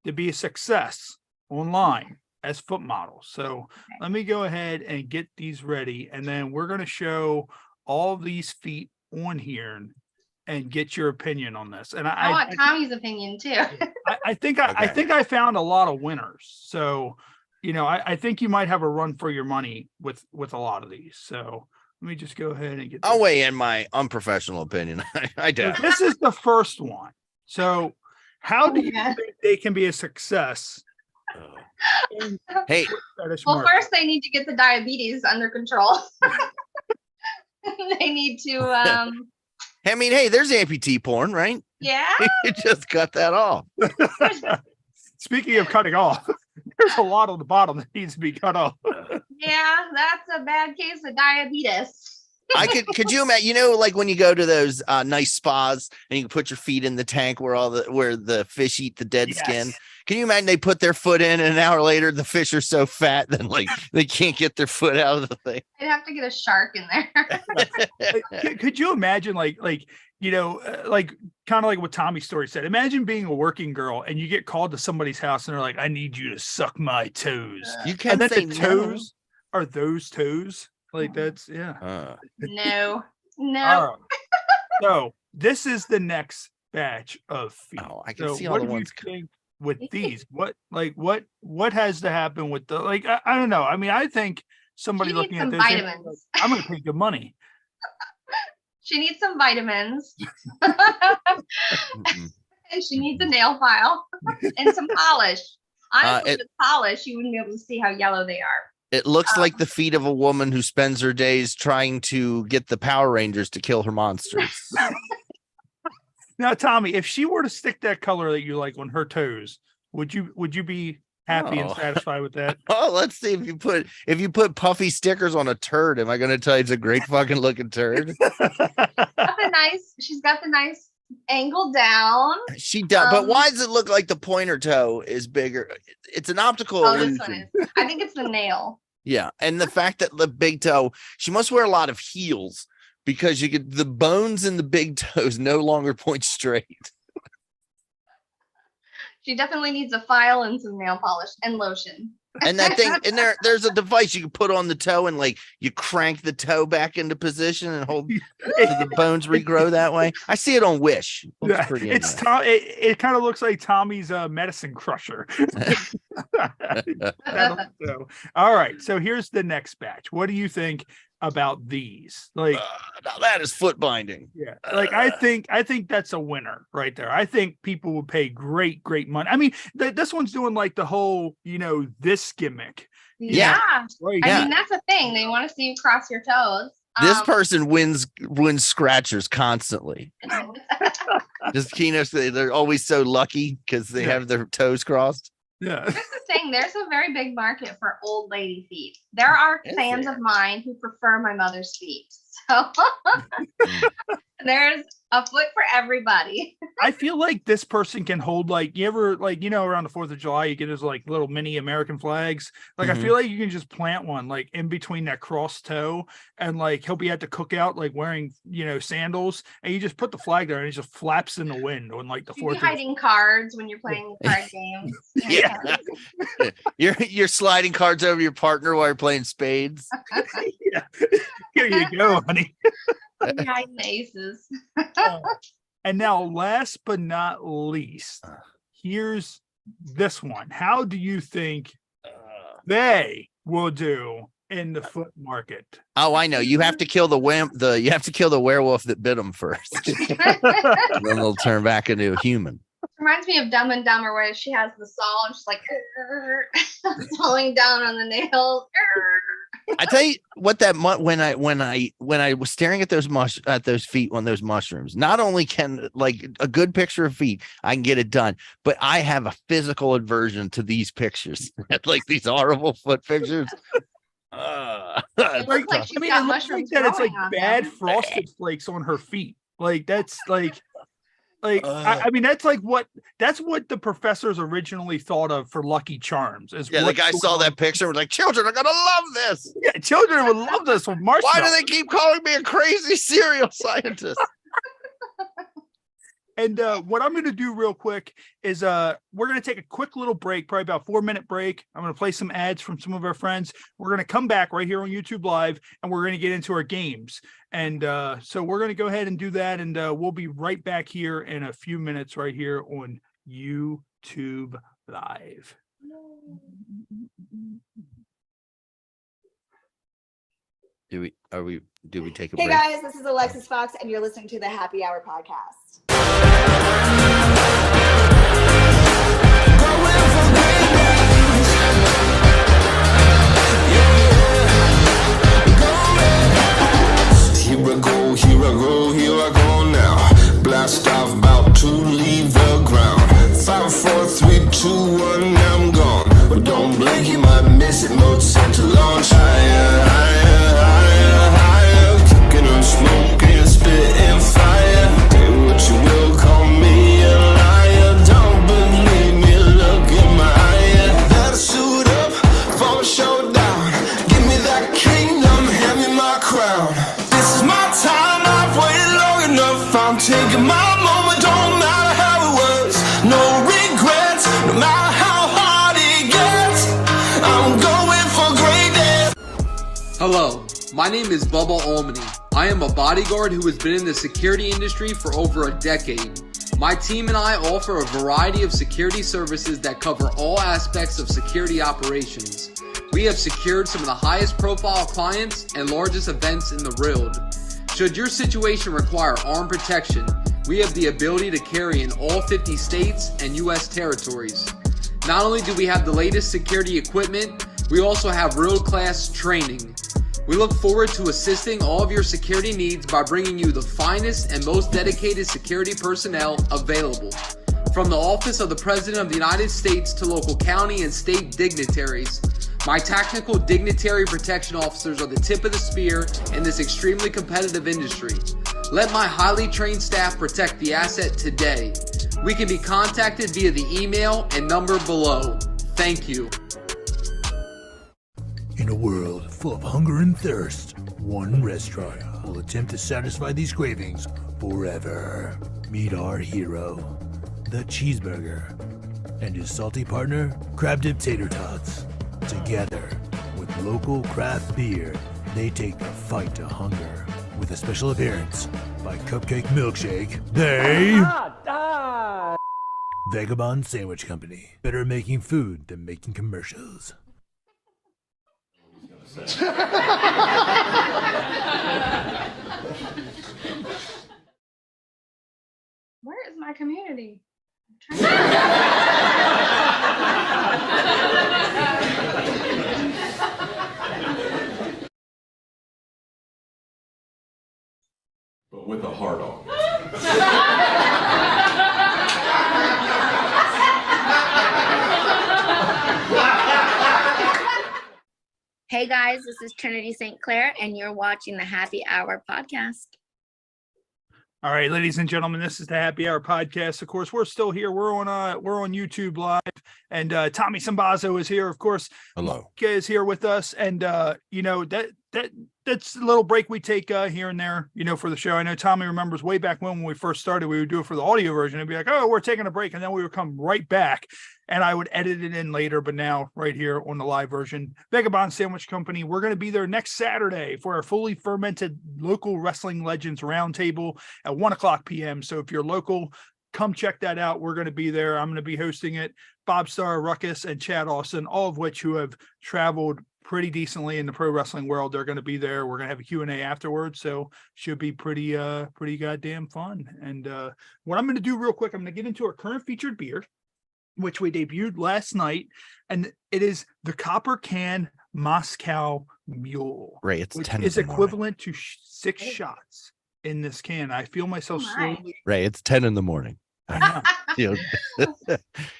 to be a success online as foot models. So let me go ahead and get these ready, and then we're gonna show all these feet on here and get your opinion on this. And I want Tommy's opinion too. I think Okay. I found a lot of winners. So, I think you might have a run for your money with a lot of these. So let me just go ahead and get I'll this. weigh in my unprofessional opinion. I So doubt. this is the first one. So how do you Yeah. think they can be a success? in Hey, fetish Well, market? first they need to get the diabetes under control. They need to, I mean, hey, there's amputee porn, right? yeah. You just cut that off. Speaking of cutting off, there's a lot on the bottom that needs to be cut off. Yeah, that's a bad case of diabetes. Could you imagine, like when you go to those nice spas and you can put your feet in the tank where the fish eat the dead skin. Yes. Can you imagine they put their foot in and an hour later the fish are so fat that like they can't get their foot out of the thing? I'd have to get a shark in there. Could you imagine like kind of like what Tommy's story said? Imagine being a working girl and you get called to somebody's house and they're like, I need you to suck my toes. You And can then say the no. toes are those toes. Like that's No. All right. So this is the next batch of feet. Oh, I can So see all what the do you ones. think with these? What has to happen with the I don't know. I mean, I think somebody She needs looking at some this, they're vitamins. like, I'm gonna pay good money. She needs some vitamins. Mm-mm. And she needs a nail file and some polish. Honestly, it- with polish, you wouldn't be able to see how yellow they are. It looks like the feet of a woman who spends her days trying to get the Power Rangers to kill her monsters. Now, Tommy, if she were to stick that color that you like on her toes, would you be happy and Oh. satisfied with that? Oh, let's see if you put puffy stickers on a turd. Am I going to tell you it's a great fucking looking turd? She's got the nice angle down. She does, but Um, why does it look like the pointer toe is bigger? It's an optical Oh, illusion. this one is. I think it's the nail. Yeah, and the fact that the big toe, she must wear a lot of heels because you get the bones in the big toes no longer point straight. She definitely needs a file and some nail polish and lotion. And that thing, and there's a device you can put on the toe and like you crank the toe back into position and hold so the bones regrow that way. I see it on Wish. It looks Yeah, pretty it's nice. Tom. It kind of looks like Tommy's medicine crusher. So, all right. So here's the next batch. What do you think about these? Like, Now that is foot binding. yeah, like I think that's a winner right there. I think people would pay great money. I mean, this one's doing like the whole, this gimmick. Yeah. Right. I Yeah. mean, that's a thing. They want to see you cross your toes. This person wins scratchers constantly. Just they're always so lucky because they Yeah. have their toes crossed. Yeah. Here's the thing, there's a very big market for old lady feet. There are Is fans there? of mine who prefer my mother's feet. So there's a foot for everybody. I feel like this person can hold like you ever around the 4th of July you get those like little mini American flags. Like I Mhm. feel like you can just plant one like in between that cross toe and like he'll be at the cookout like wearing sandals and you just put the flag there and it just flaps in the wind on like the You be 4th of hiding cards when you're playing card games. Yeah. You're sliding cards over your partner while you're playing spades. Yeah. Here you go, honey. You're hiding the aces. And now last but not least, here's this one. How do you think they will do in the foot market? Oh, I know. You have to kill you have to kill the werewolf that bit them first. And then they'll turn back into a human. Reminds me of Dumb and Dumber, where she has the saw and she's like sawing down on the nails. I tell you what, when I was staring at those feet on those mushrooms, not only can like a good picture of feet, I can get it done, but I have a physical aversion to these pictures, like these horrible foot pictures. It looks like she's got mushrooms that it's like growing on bad them. frosted flakes on her feet. Like that's like I mean that's what the professors originally thought of for Lucky Charms. Is the guy saw that picture and was like, children are gonna love this. Yeah, children would love this with marshmallows. Why do they keep calling me a crazy cereal scientist? And what I'm going to do real quick is we're going to take a quick little break, probably about 4-minute break. I'm going to play some ads from some of our friends. We're going to come back right here on YouTube Live, and we're going to get into our games. And so we're going to go ahead and do that, and we'll be right back here in a few minutes right here on YouTube Live. Do we take a Hey break? guys, this is Alexis Fox, and you're listening to the Happy Hour podcast. Here I go now. Blast off, about to leave the ground. 5, 4, 3, 2, 1, I'm gone. But don't blink, you might miss it. Mode set to launch. Higher, higher, higher, higher. Kicking and smoking, spitting fire. Do what you will, call me a liar. Don't believe me, look in my eye. Better suit up for a showdown. Give me that kingdom, hand me my crown. This is my time, I've waited long enough. I'm taking my moment, don't matter how it was. No regrets, no matter how hard it gets. I'm going for greatness. Hello, my name is Bubba Almany. I am a bodyguard who has been in the security industry for over a decade. My team and I offer a variety of security services that cover all aspects of security operations. We have secured some of the highest profile clients and largest events in the world. Should your situation require armed protection, we have the ability to carry in all 50 states and U.S. territories. Not only do we have the latest security equipment, we also have world-class training. We look forward to assisting all of your security needs by bringing you the finest and most dedicated security personnel available. From the Office of the President of the United States to local county and state dignitaries, my tactical dignitary protection officers are the tip of the spear in this extremely competitive industry. Let my highly trained staff protect the asset today. We can be contacted via the email and number below. Thank you. In a world full of hunger and thirst, one restaurant will attempt to satisfy these cravings forever. Meet our hero, the cheeseburger, and his salty partner, crab dip tater tots. Together, with local craft beer, they take the fight to hunger. With a special appearance by Cupcake Milkshake, they... Vagabond Sandwich Company. Better making food than making commercials. Where is my community? But with a heart on. Hey guys, this is Trinity St. Clair, and you're watching the Happy Hour podcast. All right, ladies and gentlemen, this is the Happy Hour podcast. Of course, we're still here. We're on YouTube Live, and Tommy Sinbazo is here. Of course, Hello. Mike is here with us, and that's a little break we take here and there, for the show. I know Tommy remembers way back when we first started, we would do it for the audio version. It'd be like, oh, we're taking a break, and then we would come right back, and I would edit it in later. But now, right here on the live version, Vagabond Sandwich Company, we're going to be there next Saturday for our fully fermented local wrestling legends roundtable at 1:00 p.m. So if you're local, come check that out. We're going to be there. I'm going to be hosting it. Bob Starr, Ruckus, and Chad Austin, all of which who have traveled pretty decently in the pro wrestling world. They're going to be there. We're going to have a Q&A afterwards. So should be pretty goddamn fun. And what I'm going to do real quick, I'm going to get into our current featured beer, which we debuted last night. And it is the Copper Can Moscow Mule. Ray, it's which 10 is in the morning. equivalent to 6 shots in this can. I feel myself Oh my. slowly. Ray, it's 10 in the morning. I know. You know,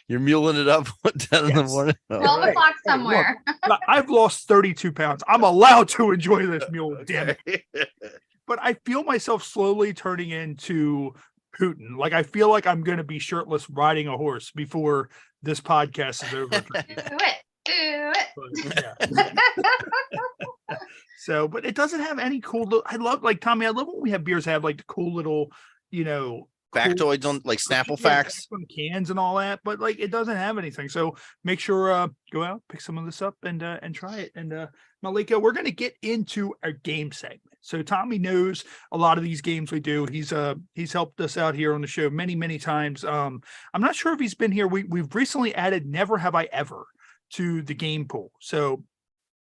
you're muling it up at 10 in the Yes. morning. 12 Right. o'clock Hey, look, somewhere. I've lost 32 pounds. I'm allowed to enjoy this mule. Damn it. Okay. But I feel myself slowly turning into Putin. Like I feel like I'm going to be shirtless riding a horse before this podcast is over. For me. Do it. Do it. But, yeah. So, but it doesn't have any cool. I love, like Tommy. I love when we have beers that have like the cool little, cool Factoids on like Snapple yeah, facts. on cans and all that, but like it doesn't have anything. So make sure go out, pick some of this up and try it. And Maleka, we're gonna get into our game segment. So Tommy knows a lot of these games we do. He's helped us out here on the show many times. I'm not sure if he's been here. We've recently added Never Have I Ever to the game pool. So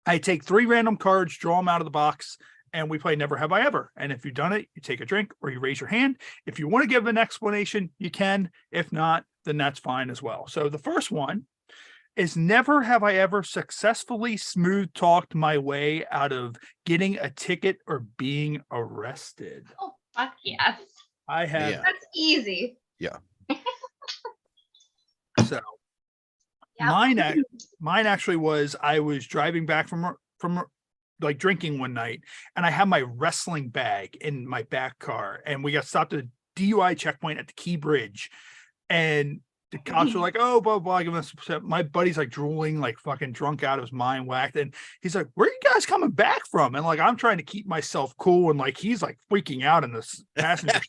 I take 3 random cards, draw them out of the box, and we play Never Have I Ever. And if you've done it, you take a drink or you raise your hand. If you want to give an explanation, you can. If not, then that's fine as well. So the first one is never have I ever successfully smooth talked my way out of getting a ticket or being arrested. Oh, fuck yes. I have. Yeah. That's easy. So Yep. mine actually was, I was driving back from like drinking one night, and I had my wrestling bag in my back car, and we got stopped at a DUI checkpoint at the Key Bridge, and the cops were like, "Oh, blah blah." Giving us, my buddy's like drooling, like fucking drunk out of his mind, whacked, and he's like, "Where are you guys coming back from?" And like I'm trying to keep myself cool, and like he's like freaking out in this passenger.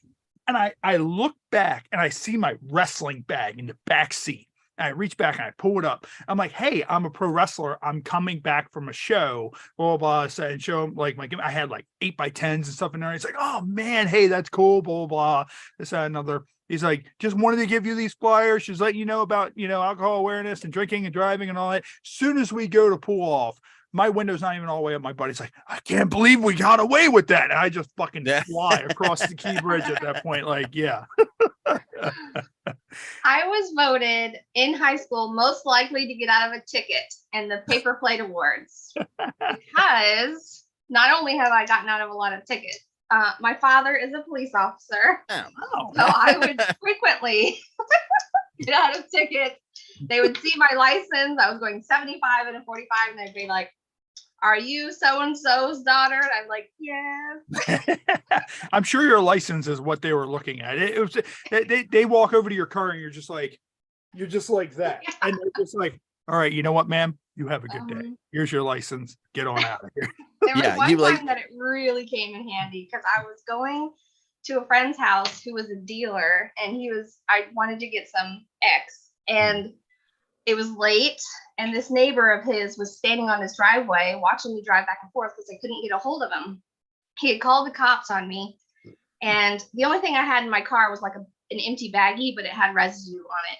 And I look back and I see my wrestling bag in the back seat. And I reach back and I pull it up. I'm like, "Hey, I'm a pro wrestler. I'm coming back from a show." Blah blah blah. And show him like I had like 8x10s and stuff in there. He's like, "Oh man, hey, that's cool." Blah blah blah. This that, another. He's like, "Just wanted to give you these flyers. Just letting you know about alcohol awareness and drinking and driving and all that." Soon as we go to pull off, my window's not even all the way up. My buddy's like, "I can't believe we got away with that." And I just fucking fly across the Key Bridge at that point. Like, yeah. I was voted in high school most likely to get out of a ticket in the paper plate awards because not only have I gotten out of a lot of tickets, my father is a police officer. Oh. So I would frequently get out of tickets. They would see my license. I was going 75 and a 45, and they'd be like, "Are you so-and-so's daughter?" And I'm like, "Yes." I'm sure your license is what they were looking at. It was they walk over to your car and you're just like that. Yeah. And they're just like, "All right, you know what, ma'am? You have a good day. Here's your license. Get on out of here." There was Yeah, one you time like- that it really came in handy because I was going to a friend's house who was a dealer, and I wanted to get some X, and it was late, and this neighbor of his was standing on his driveway watching me drive back and forth because I couldn't get a hold of him. He had called the cops on me, and the only thing I had in my car was like an empty baggie, but it had residue on it.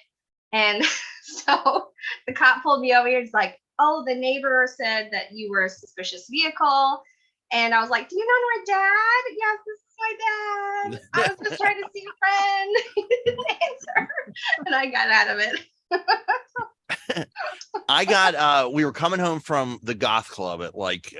And so the cop pulled me over here. He's like, "Oh, the neighbor said that you were a suspicious vehicle." And I was like, "Do you know my dad?" "Yes, this is my dad. I was just trying to see a friend." He didn't answer. And I got out of it. We were coming home from the goth club at like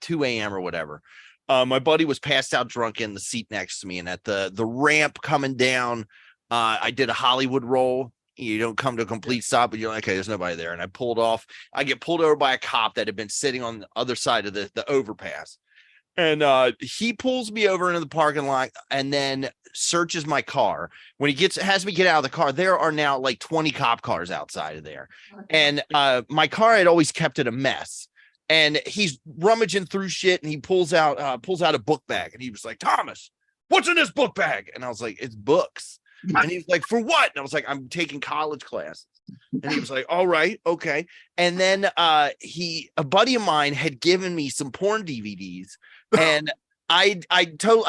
2 a.m. or whatever. My buddy was passed out drunk in the seat next to me, and at the ramp coming down, I did a Hollywood roll. You don't come to a complete stop, but you're like, "Okay, there's nobody there." And I pulled off. I get pulled over by a cop that had been sitting on the other side of the overpass. And he pulls me over into the parking lot and then searches my car. When he has me get out of the car, there are now like 20 cop cars outside of there. And my car had always kept it a mess. And he's rummaging through shit, and he pulls out a book bag, and he was like, "Thomas, what's in this book bag?" And I was like, "It's books." And he was like, "For what?" And I was like, "I'm taking college classes." And he was like, "All right, okay." And then a buddy of mine had given me some porn DVDs, and I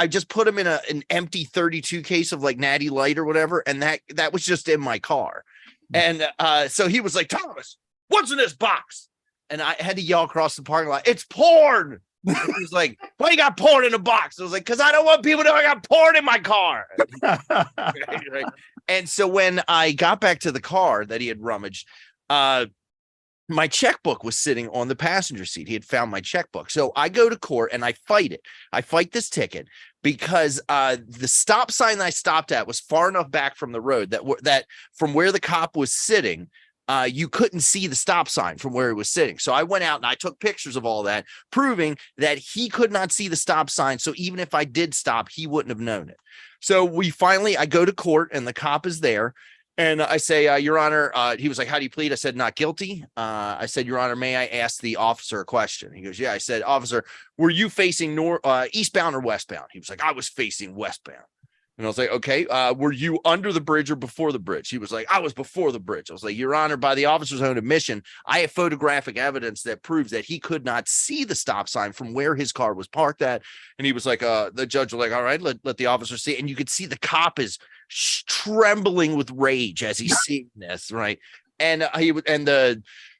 just put them in an empty 32 case of like Natty Light or whatever, and that was just in my car. And so he was like, Thomas, what's in this box? And I had to yell across the parking lot, it's porn. And he was like, why you got porn in a box? I was like, because I don't want people to know I got porn in my car. Right. And so when I got back to the car that he had rummaged, my checkbook was sitting on the passenger seat. He had found my checkbook. So I go to court and I fight it. I fight this ticket because the stop sign that I stopped at was far enough back from the road that from where the cop was sitting, you couldn't see the stop sign from where he was sitting. So I went out and I took pictures of all that, proving that he could not see the stop sign. So even if I did stop, he wouldn't have known it. So I go to court and the cop is there. And I say, Your Honor, he was like, how do you plead? I said, not guilty. I said, Your Honor, may I ask the officer a question? He goes, yeah. I said, officer, were you facing eastbound or westbound? He was like, I was facing westbound. And I was like, okay, were you under the bridge or before the bridge? He was like, I was before the bridge. I was like, Your Honor, by the officer's own admission, I have photographic evidence that proves that he could not see the stop sign from where his car was parked at. And he was like, the judge was like, all right, let the officer see. And you could see the cop is trembling with rage as he's seeing this, right? And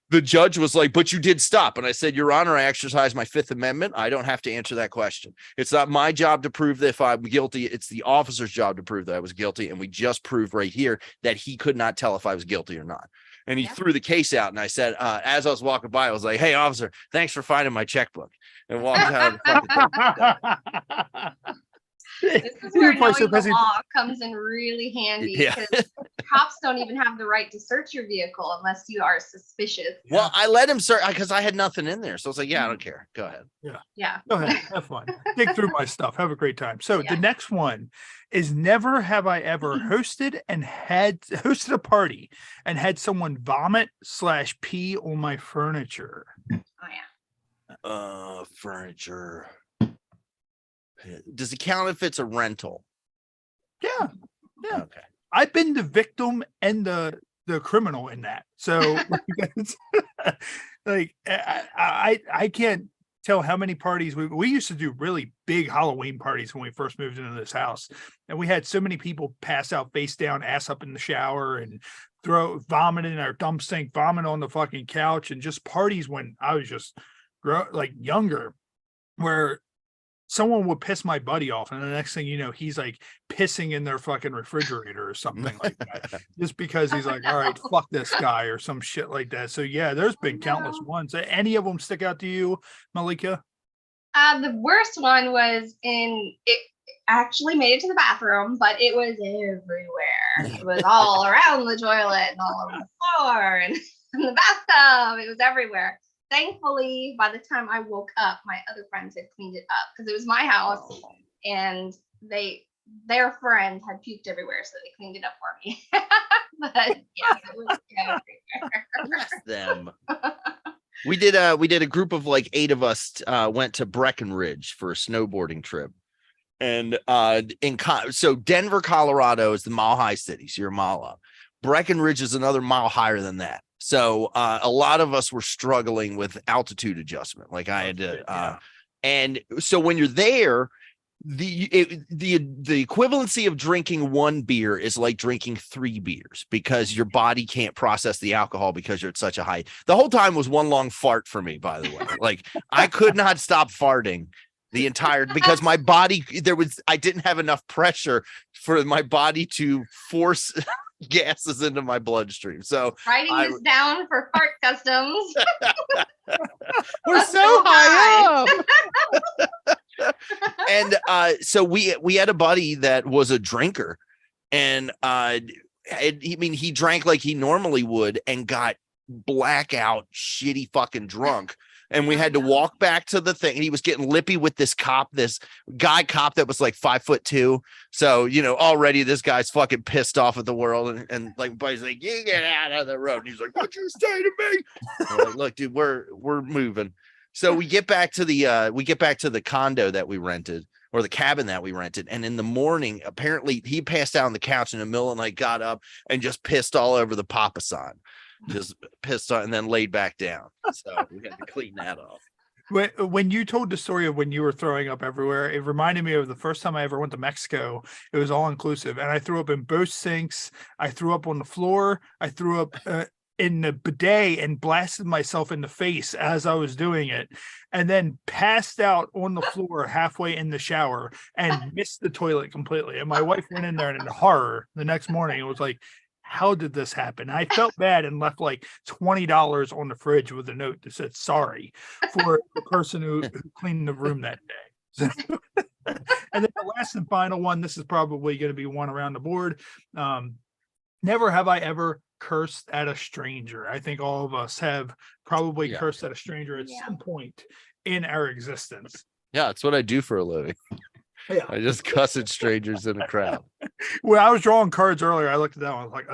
the judge was like, but you did stop. And I said, Your Honor, I exercise my Fifth Amendment. I don't have to answer that question. It's not my job to prove that if I'm guilty. It's the officer's job to prove that I was guilty. And we just proved right here that he could not tell if I was guilty or not. And he threw the case out. And I said, as I was walking by, I was like, hey, officer, thanks for finding my checkbook. And walked out of the fucking This is where knowing the law comes in really handy because cops don't even have the right to search your vehicle unless you are suspicious. Well, I let him search because I had nothing in there. So I was like, yeah, I don't care. Go ahead. Yeah. Go ahead. Have fun. Dig through my stuff. Have a great time. So the next one is never have I ever hosted a party and had someone vomit / pee on my furniture. Oh, yeah. Furniture. Does it count if it's a rental? Yeah. Okay. I've been the victim and the criminal in that. So like I can't tell how many parties we used to do really big Halloween parties when we first moved into this house. And we had so many people pass out face down, ass up in the shower and vomit in our dump sink, vomit on the fucking couch, and just parties when I was just younger where someone would piss my buddy off, and the next thing you know, he's like pissing in their fucking refrigerator or something like that, just because he's like, all right, fuck this guy or some shit like that. So yeah, there's been countless ones. Any of them stick out to you, Maleka? The worst one was it actually made it to the bathroom, but it was everywhere. It was all around the toilet and all over the floor and in the bathtub. It was everywhere. Thankfully, by the time I woke up, my other friends had cleaned it up because it was my house and their friend had puked everywhere, so they cleaned it up for me. But yeah, it was everywhere. Them. We did a group of like 8 of us went to Breckenridge for a snowboarding trip. And so Denver, Colorado is the mile high city, so you're a mile up. Breckenridge is another mile higher than that. So a lot of us were struggling with altitude adjustment. Like I had to, and so when you're there, the equivalency of drinking 1 beer is like drinking 3 beers because your body can't process the alcohol because you're at such a high. The whole time was one long fart for me, by the way. Like I could not stop farting the entire because my body I didn't have enough pressure for my body to force gases into my bloodstream. So writing this down for fart customs. We're so high up. And so we had a buddy that was a drinker, and he drank like he normally would and got blackout shitty fucking drunk. And we had to walk back to the thing. And he was getting lippy with this guy cop that was like 5'2". So, you know, already this guy's fucking pissed off at the world. And like, buddy's like, you get out of the road. And he's like, what you say to me? I'm like, look, dude, we're moving. So we get back to the condo that we rented, or the cabin that we rented. And in the morning, apparently he passed out on the couch in the middle of the night, got up and just pissed all over the Papa San. Just pissed on and then laid back down. So we had to clean that off. When you told the story of when you were throwing up everywhere, it reminded me of the first time I ever went to Mexico. It was all inclusive, and I threw up in both sinks. I threw up on the floor. I threw up in the bidet and blasted myself in the face as I was doing it, and then passed out on the floor halfway in the shower and missed the toilet completely. And my wife went in there and in horror the next morning. It was like, how did this happen? I felt bad and left like $20 on the fridge with a note that said sorry for the person who cleaned the room that day. And then the last and final one, this is probably going to be one around the board. Never have I ever cursed at a stranger. I think all of us have probably cursed at a stranger at some point in our existence. Yeah, it's what I do for a living. Yeah. I just cuss at strangers in a crowd. When I was drawing cards earlier, I looked at that one. I was like,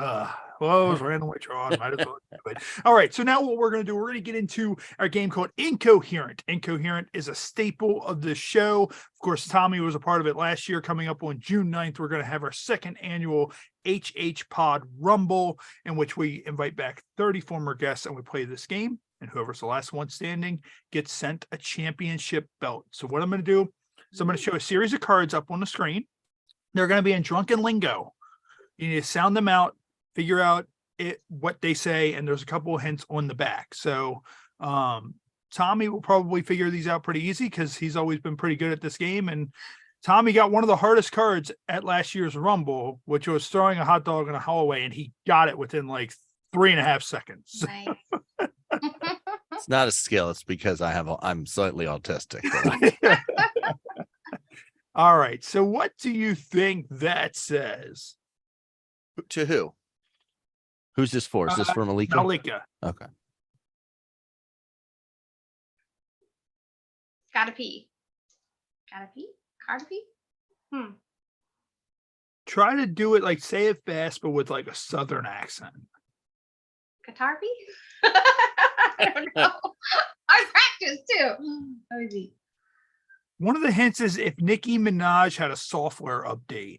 well, it was randomly drawn. Might as well do it. All right. So now what we're going to do, we're going to get into our game called Incoherent. Incoherent is a staple of the show. Of course, Tommy was a part of it last year. Coming up on June 9th, we're going to have our second annual HH Pod Rumble, in which we invite back 30 former guests and we play this game. And whoever's the last one standing gets sent a championship belt. So what I'm going to do, so I'm going to show a series of cards up on the screen. They're going to be in drunken lingo. You need to sound them out, figure out what they say, and there's a couple of hints on the back. So Tommy will probably figure these out pretty easy because he's always been pretty good at this game. And Tommy got one of the hardest cards at last year's Rumble, which was throwing a hot dog in a hallway, and he got it within like 3.5 seconds. Nice. It's not a skill. It's because I'm slightly autistic. All right. So what do you think that says? To who? Who's this for? Is this for Maleka? Maleka. Okay. Gotta pee. Gotta pee? Gotta pee? Try to do it like, say it fast, but with like a Southern accent. Guitar pee? I don't know. I practice too. Let me see. One of the hints is if Nicki Minaj had a software update.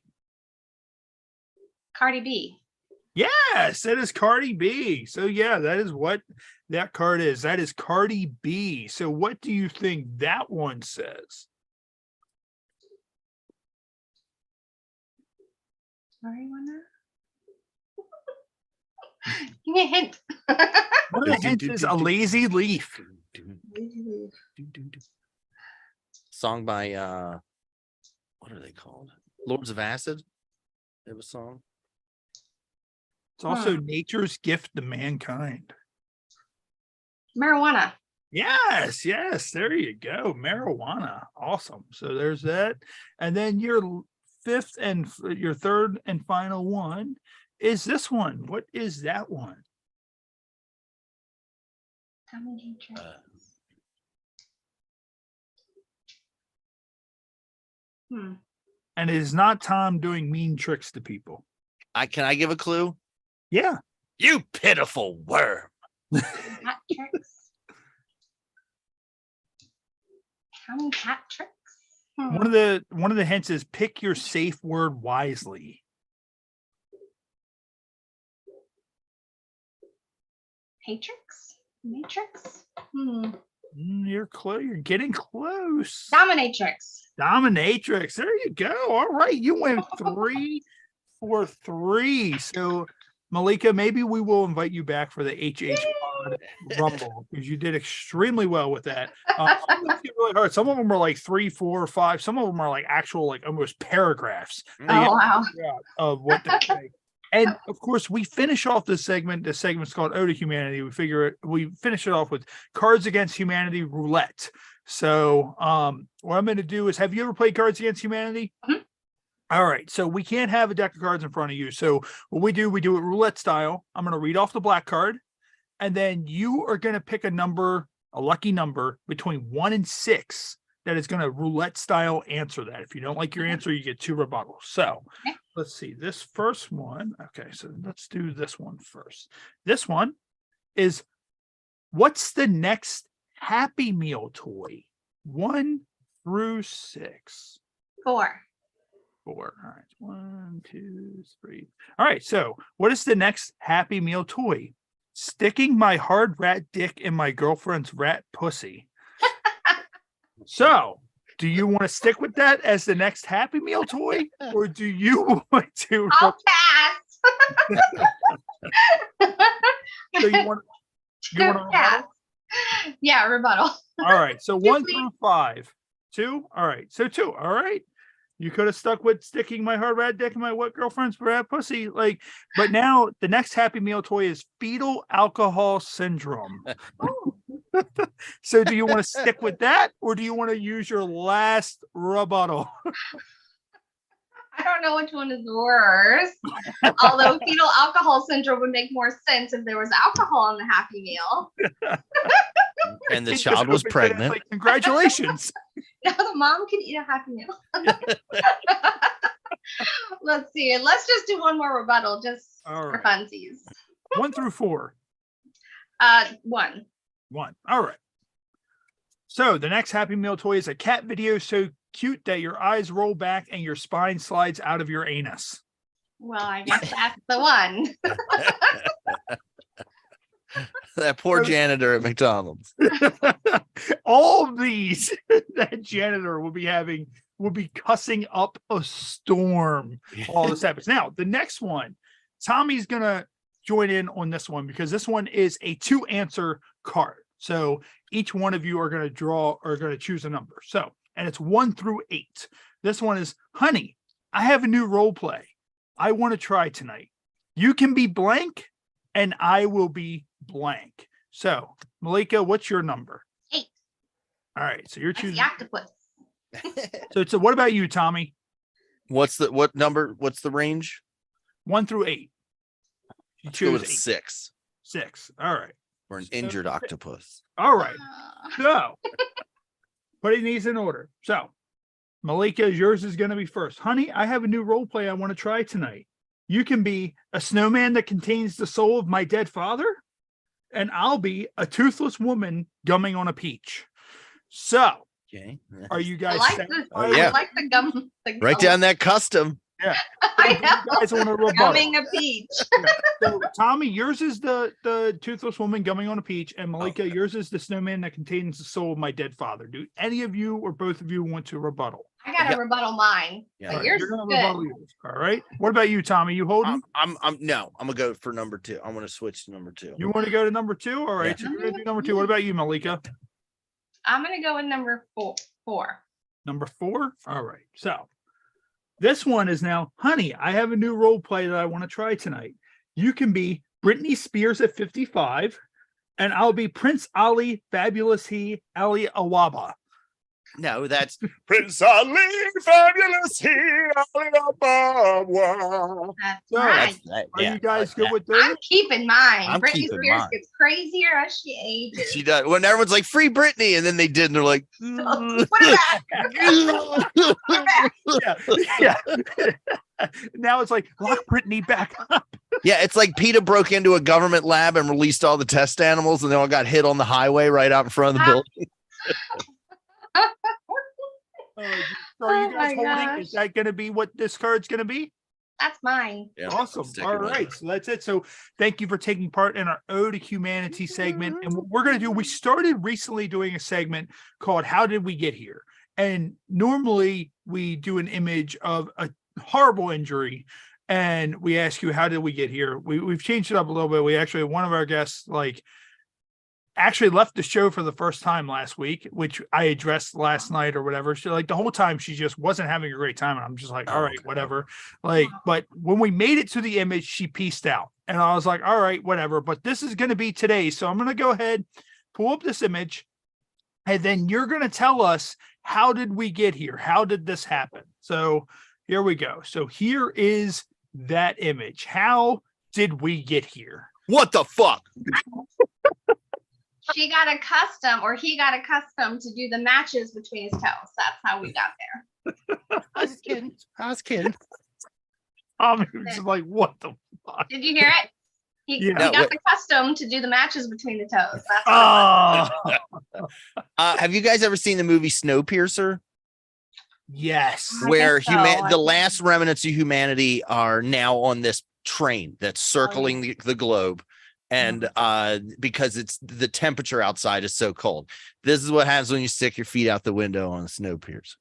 Cardi B. Yes, that is Cardi B. So yeah, that is what that card is. That is Cardi B. So what do you think that one says? Marijuana? Give me a hint. One of the hints is a lazy leaf. Song by what are they called? Lords of Acid. They have a song. It's also nature's gift to mankind. Marijuana. Yes, there you go. Marijuana. Awesome. So there's that. And then your third and final one is this one. What is that one? How many tricks? And it is not Tom doing mean tricks to people. Can I give a clue? Yeah. You pitiful worm. Hat tricks. How many hat tricks? One of the hints is pick your safe word wisely. Matrix? Matrix? You're close. You're getting close. Dominatrix. Dominatrix. There you go. All right. You went 3 for 3. So Maleka, maybe we will invite you back for the HH Pod Rumble because you did extremely well with that. Some of them get really hard. Some of them are like 3, 4, 5. Some of them are like actual, like almost paragraphs. Oh, wow. Of what they say. And of course, we finish off this segment. The segment's called Ode to Humanity. We finish it off with Cards Against Humanity Roulette. So what I'm going to do is, have you ever played Cards Against Humanity? Mm-hmm. All right. So we can't have a deck of cards in front of you. So what we do it roulette style. I'm going to read off the black card, and then you are going to pick a number, a lucky number between 1 and 6 that is going to roulette style answer that. If you don't like your answer, you get 2 rebuttals. So let's see this first one. Okay, so let's do this one first. This one is, what's the next Happy Meal toy? 1 through 6. 4. 4. All right. 1, 2, 3. All right. So what is the next Happy Meal toy? Sticking my hard rat dick in my girlfriend's rat pussy. So, do you want to stick with that as the next Happy Meal toy, or do you want to? I'll pass. So you want to rebuttal? Pass. Yeah, rebuttal. All right. So 1 please. through 5. 2. All right. So 2. All right. You could have stuck with sticking my hard rat dick in my wet girlfriend's bad pussy. Like, but now the next Happy Meal toy is fetal alcohol syndrome. So do you want to stick with that, or do you want to use your last rebuttal? I don't know which one is worse. Although fetal alcohol syndrome would make more sense if there was alcohol in the Happy Meal. And the It child just was opens it, it's pregnant. like, congratulations. Now the mom can eat a Happy Meal. Let's see. Let's just do one more rebuttal just All for right. funsies. 1 through 4. 1. 1. All right. So the next Happy Meal toy is a cat video so cute that your eyes roll back and your spine slides out of your anus. Well, I guess that's the one. That poor janitor at McDonald's. All of these that janitor will be cussing up a storm. All this happens. Now, the next one, Tommy's gonna join in on this one because this one is a 2-answer card. So each one of you are going to choose a number. So, and it's 1 through 8. This one is, honey, I have a new role play I want to try tonight. You can be blank and I will be blank. So, Maleka, what's your number? 8. All right. So you're That's choosing. the octopus. So what about you, Tommy? What number? What's the range? 1 through 8. You Let's go with choose a 8. 6. 6. All right. Or an injured octopus. All right. So putting these in order. So Maleka, yours is going to be first. Honey, I have a new role play I want to try tonight. You can be a snowman that contains the soul of my dead father, and I'll be a toothless woman gumming on a peach. So Okay. are you guys I like satisfied? Oh, yeah. I like the gum. The Write down that custom. Yeah. I You know. guys want to rebuttal? Gumming a peach. So Tommy, yours is the toothless woman gumming on a peach, and Maleka, yours is the snowman that contains the soul of my dead father. Do any of you or both of you want to rebuttal? I gotta rebuttal mine. Yeah. But All right, yours you're is gonna good. rebuttal yours. All right. What about you, Tommy? You holding? I'm gonna go for number 2. I'm gonna switch to number 2. You want to go to number 2? All right. Yeah. So you're gonna do number 2. What about you, Maleka? I'm gonna go with number 4. Number 4. All right. So this one is now, honey, I have a new role play that I want to try tonight. You can be Britney Spears at 55, and I'll be Prince Ali, Fabulous He, Ali Awaba. No, that's Prince Ali, Fabulous He, Ali Ababa. That's So, right. Are you guys good with those? I'm keeping mine. I'm Britney keeping Spears mine. gets crazier as she ages. She does. When everyone's like, free Britney, and then they did, and they're like, Put it back. Yeah. Now it's like lock Britney back up. yeah, it's like PETA broke into a government lab and released all the test animals, and they all got hit on the highway right out in front of the building. So are you Oh guys my holding? gosh. Is that going to be what this card's going to be? That's mine. Yeah, Awesome. stick All it with right. it. So that's it. So thank you for taking part in our Ode to Humanity segment. And what we're going to do, we started recently doing a segment called How Did We Get Here? And normally we do an image of a horrible injury and we ask you, how did we get here? We've changed it up a little bit. We actually, one of our guests, actually left the show for the first time last week, which I addressed last night or whatever. She the whole time she just wasn't having a great time. And I'm just like, all right, whatever. But when we made it to the image, she pieced out and I was like, all right, whatever. But this is going to be today. So I'm going to go ahead, pull up this image, and then you're going to tell us, how did we get here? How did this happen? So here we go. So here is that image. How did we get here? What the fuck? She got accustomed, or he got accustomed to do the matches between his toes. That's how we got there. I was kidding. I'm just like, what the fuck? Did you hear it? He Yeah. got accustomed to do the matches between the toes. That's what it was. Have you guys ever seen the movie Snowpiercer? Yes. I Where guess so. I the think- last remnants of humanity are now on this train that's circling the globe. And because it's the temperature outside is so cold. This is what happens when you stick your feet out the window on a snow piercer.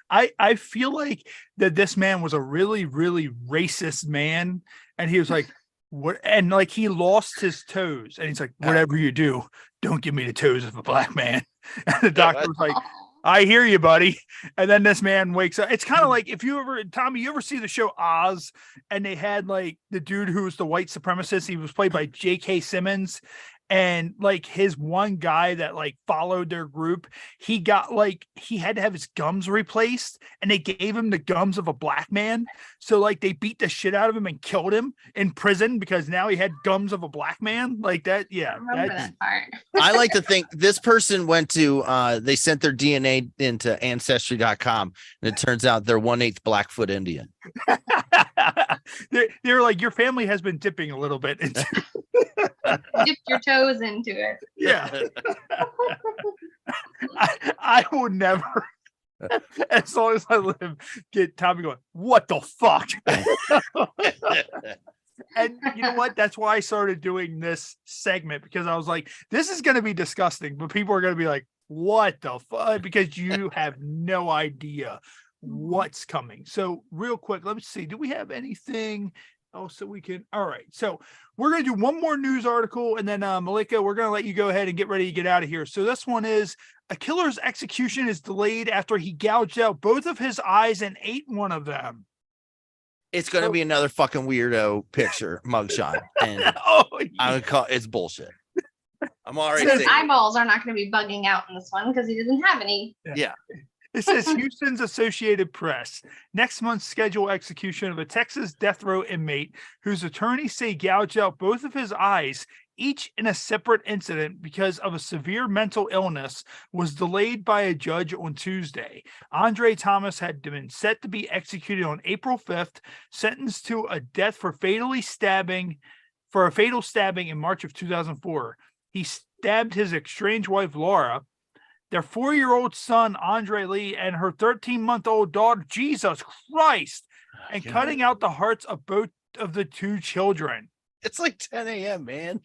I feel like that this man was a really, really racist man. And he was like, what? And like he lost his toes. And he's like, whatever you do, don't give me the toes of a black man. And the doctor was like, I hear you, buddy. And then this man wakes up. It's kind of like if you ever, Tommy, you ever see the show Oz, and they had like the dude who was the white supremacist. He was played by J.K. Simmons. And like his one guy that like followed their group, he got like he had to have his gums replaced, and they gave him the gums of a black man. So like they beat the shit out of him and killed him in prison because now he had gums of a black man. Like that, yeah. I remember that part. I like to think this person went to they sent their DNA into ancestry.com, and it turns out they're 1/8 Blackfoot Indian. They're like, your family has been dipping a little bit into Dip your toes into it. yeah. I will never, as long as I live, get Tommy going, what the fuck? And you know what? That's why I started doing this segment, because I was like, this is going to be disgusting, but people are going to be like, what the fuck? Because you have no idea what's coming. So real quick, let me see. Do we have anything else that we can? All right. So we're going to do one more news article, and then Maleka, we're going to let you go ahead and get ready to get out of here. So this one is a killer's execution is delayed after he gouged out both of his eyes and ate one of them. It's going to be another fucking weirdo picture mugshot, and I would call it's bullshit. I'm already His saying eyeballs are not going to be bugging out in this one because he doesn't have any. yeah. It says Houston's Associated Press. Next month's scheduled execution of a Texas death row inmate whose attorneys say gouged out both of his eyes, each in a separate incident because of a severe mental illness, was delayed by a judge on Tuesday. Andre Thomas had been set to be executed on April 5th, sentenced to a death for a fatal stabbing in March of 2004. He stabbed his estranged wife, Laura, their 4-year-old son, Andre Lee, and her 13-month-old daughter, Jesus Christ, and cutting out the hearts of both of the two children. It's like 10 a.m., man.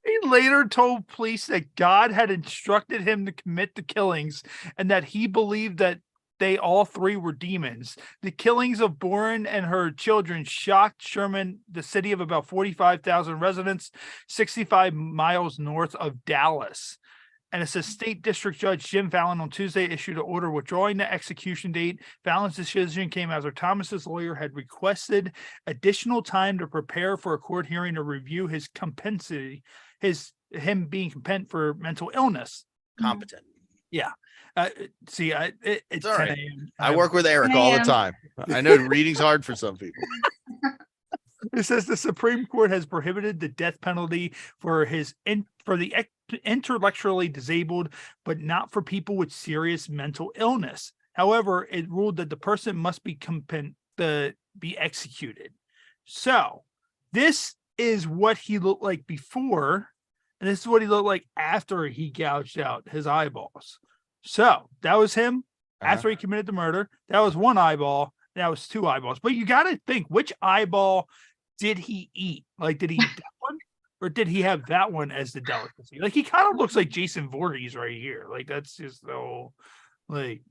He later told police that God had instructed him to commit the killings and that he believed that they all three were demons. The killings of Boren and her children shocked Sherman, the city of about 45,000 residents, 65 miles north of Dallas. And it says State District Judge Jim Fallon on Tuesday issued an order withdrawing the execution date. Fallon's decision came after Thomas's lawyer had requested additional time to prepare for a court hearing to review his competency, him being competent for mental illness. Competent. Yeah. It's all 10 right. a.m. I work with Eric all the time. I know reading's hard for some people. It says the Supreme Court has prohibited the death penalty for the intellectually disabled, but not for people with serious mental illness. However, it ruled that the person must be be executed. So this is what he looked like before, and this is what he looked like after he gouged out his eyeballs. So that was him after he committed the murder. That was one eyeball. That was two eyeballs. But you got to think, which eyeball did he eat? Like, did he eat that one, or did he have that one as the delicacy? Like, he kind of looks like Jason Voorhees right here. Like, that's just so, like.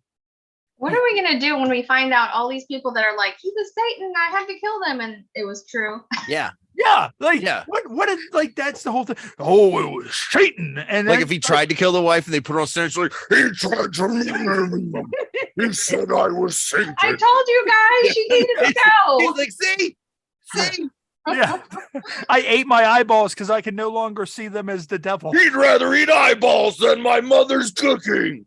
What are we gonna do when we find out all these people that are like, he was Satan, I had to kill them, and it was true? Yeah. Yeah, like what is, like, that's the whole thing. Oh, it was Satan. And like if he tried to kill the wife and they put her on stage, like He tried to murder me. He said I was Satan. I told you guys she needed to go. He's like, see. Yeah, I ate my eyeballs because I can no longer see them as the devil. He'd rather eat eyeballs than my mother's cooking.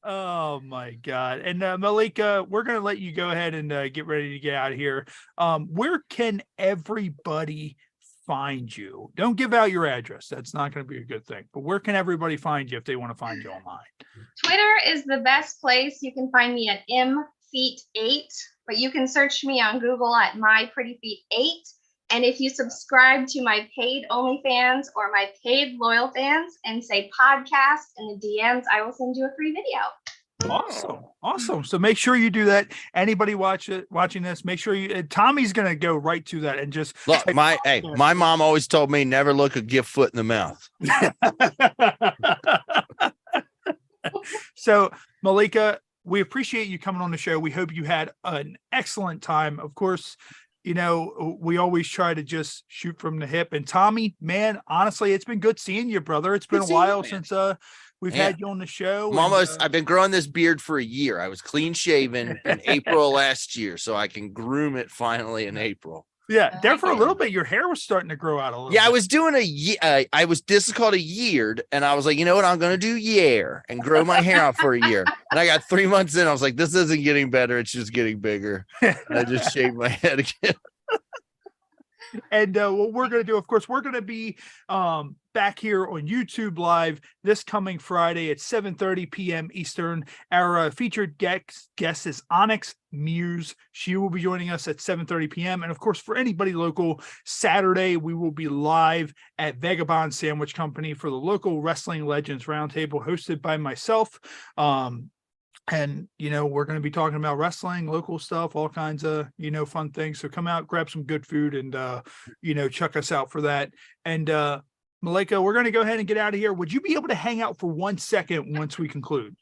Oh my God. And Maleka, we're going to let you go ahead and get ready to get out of here. Where can everybody find you? Don't give out your address. That's not going to be a good thing. But where can everybody find you if they want to find you online? Twitter is the best place. You can find me at mfeet8, but you can search me on Google at myprettyfeet8. And if you subscribe to my paid OnlyFans or my paid loyal fans and say podcast in the DMs, I will send you a free video. Awesome. So make sure you do that. Anybody watching this, make sure you. Tommy's gonna go right to that and just Look, my mom always told me never look a gift foot in the mouth. So, Maleka, we appreciate you coming on the show. We hope you had an excellent time. Of course, you know, we always try to just shoot from the hip. And Tommy, man, honestly, it's been good seeing you, brother. It's been a while since we've had you on the show. I've been growing this beard for a year. I was clean shaven in April last year, so I can groom it finally in April. Yeah, there for a little bit, your hair was starting to grow out a little. Yeah, bit. I was doing this is called a yeared, and I was like, you know what, I'm gonna do year and grow my hair out for a year. And I got 3 months in, I was like, this isn't getting better, it's just getting bigger. And I just shaved my head again. And what we're going to do, of course, we're going to be back here on YouTube Live this coming Friday at 7:30 p.m. Eastern. Our featured guest is Onyx Muse. She will be joining us at 7:30 p.m. And, of course, for anybody local, Saturday, we will be live at Vagabond Sandwich Company for the local Wrestling Legends Roundtable hosted by myself. And, you know, we're going to be talking about wrestling, local stuff, all kinds of, you know, fun things. So come out, grab some good food and, you know, check us out for that. And Maleka, we're going to go ahead and get out of here. Would you be able to hang out for 1 second once we conclude?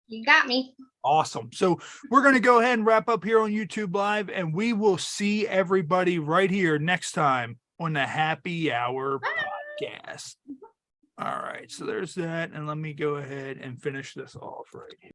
You got me. Awesome. So we're going to go ahead and wrap up here on YouTube Live, and we will see everybody right here next time on the Happy Hour podcast. All right. So there's that. And let me go ahead and finish this off right here.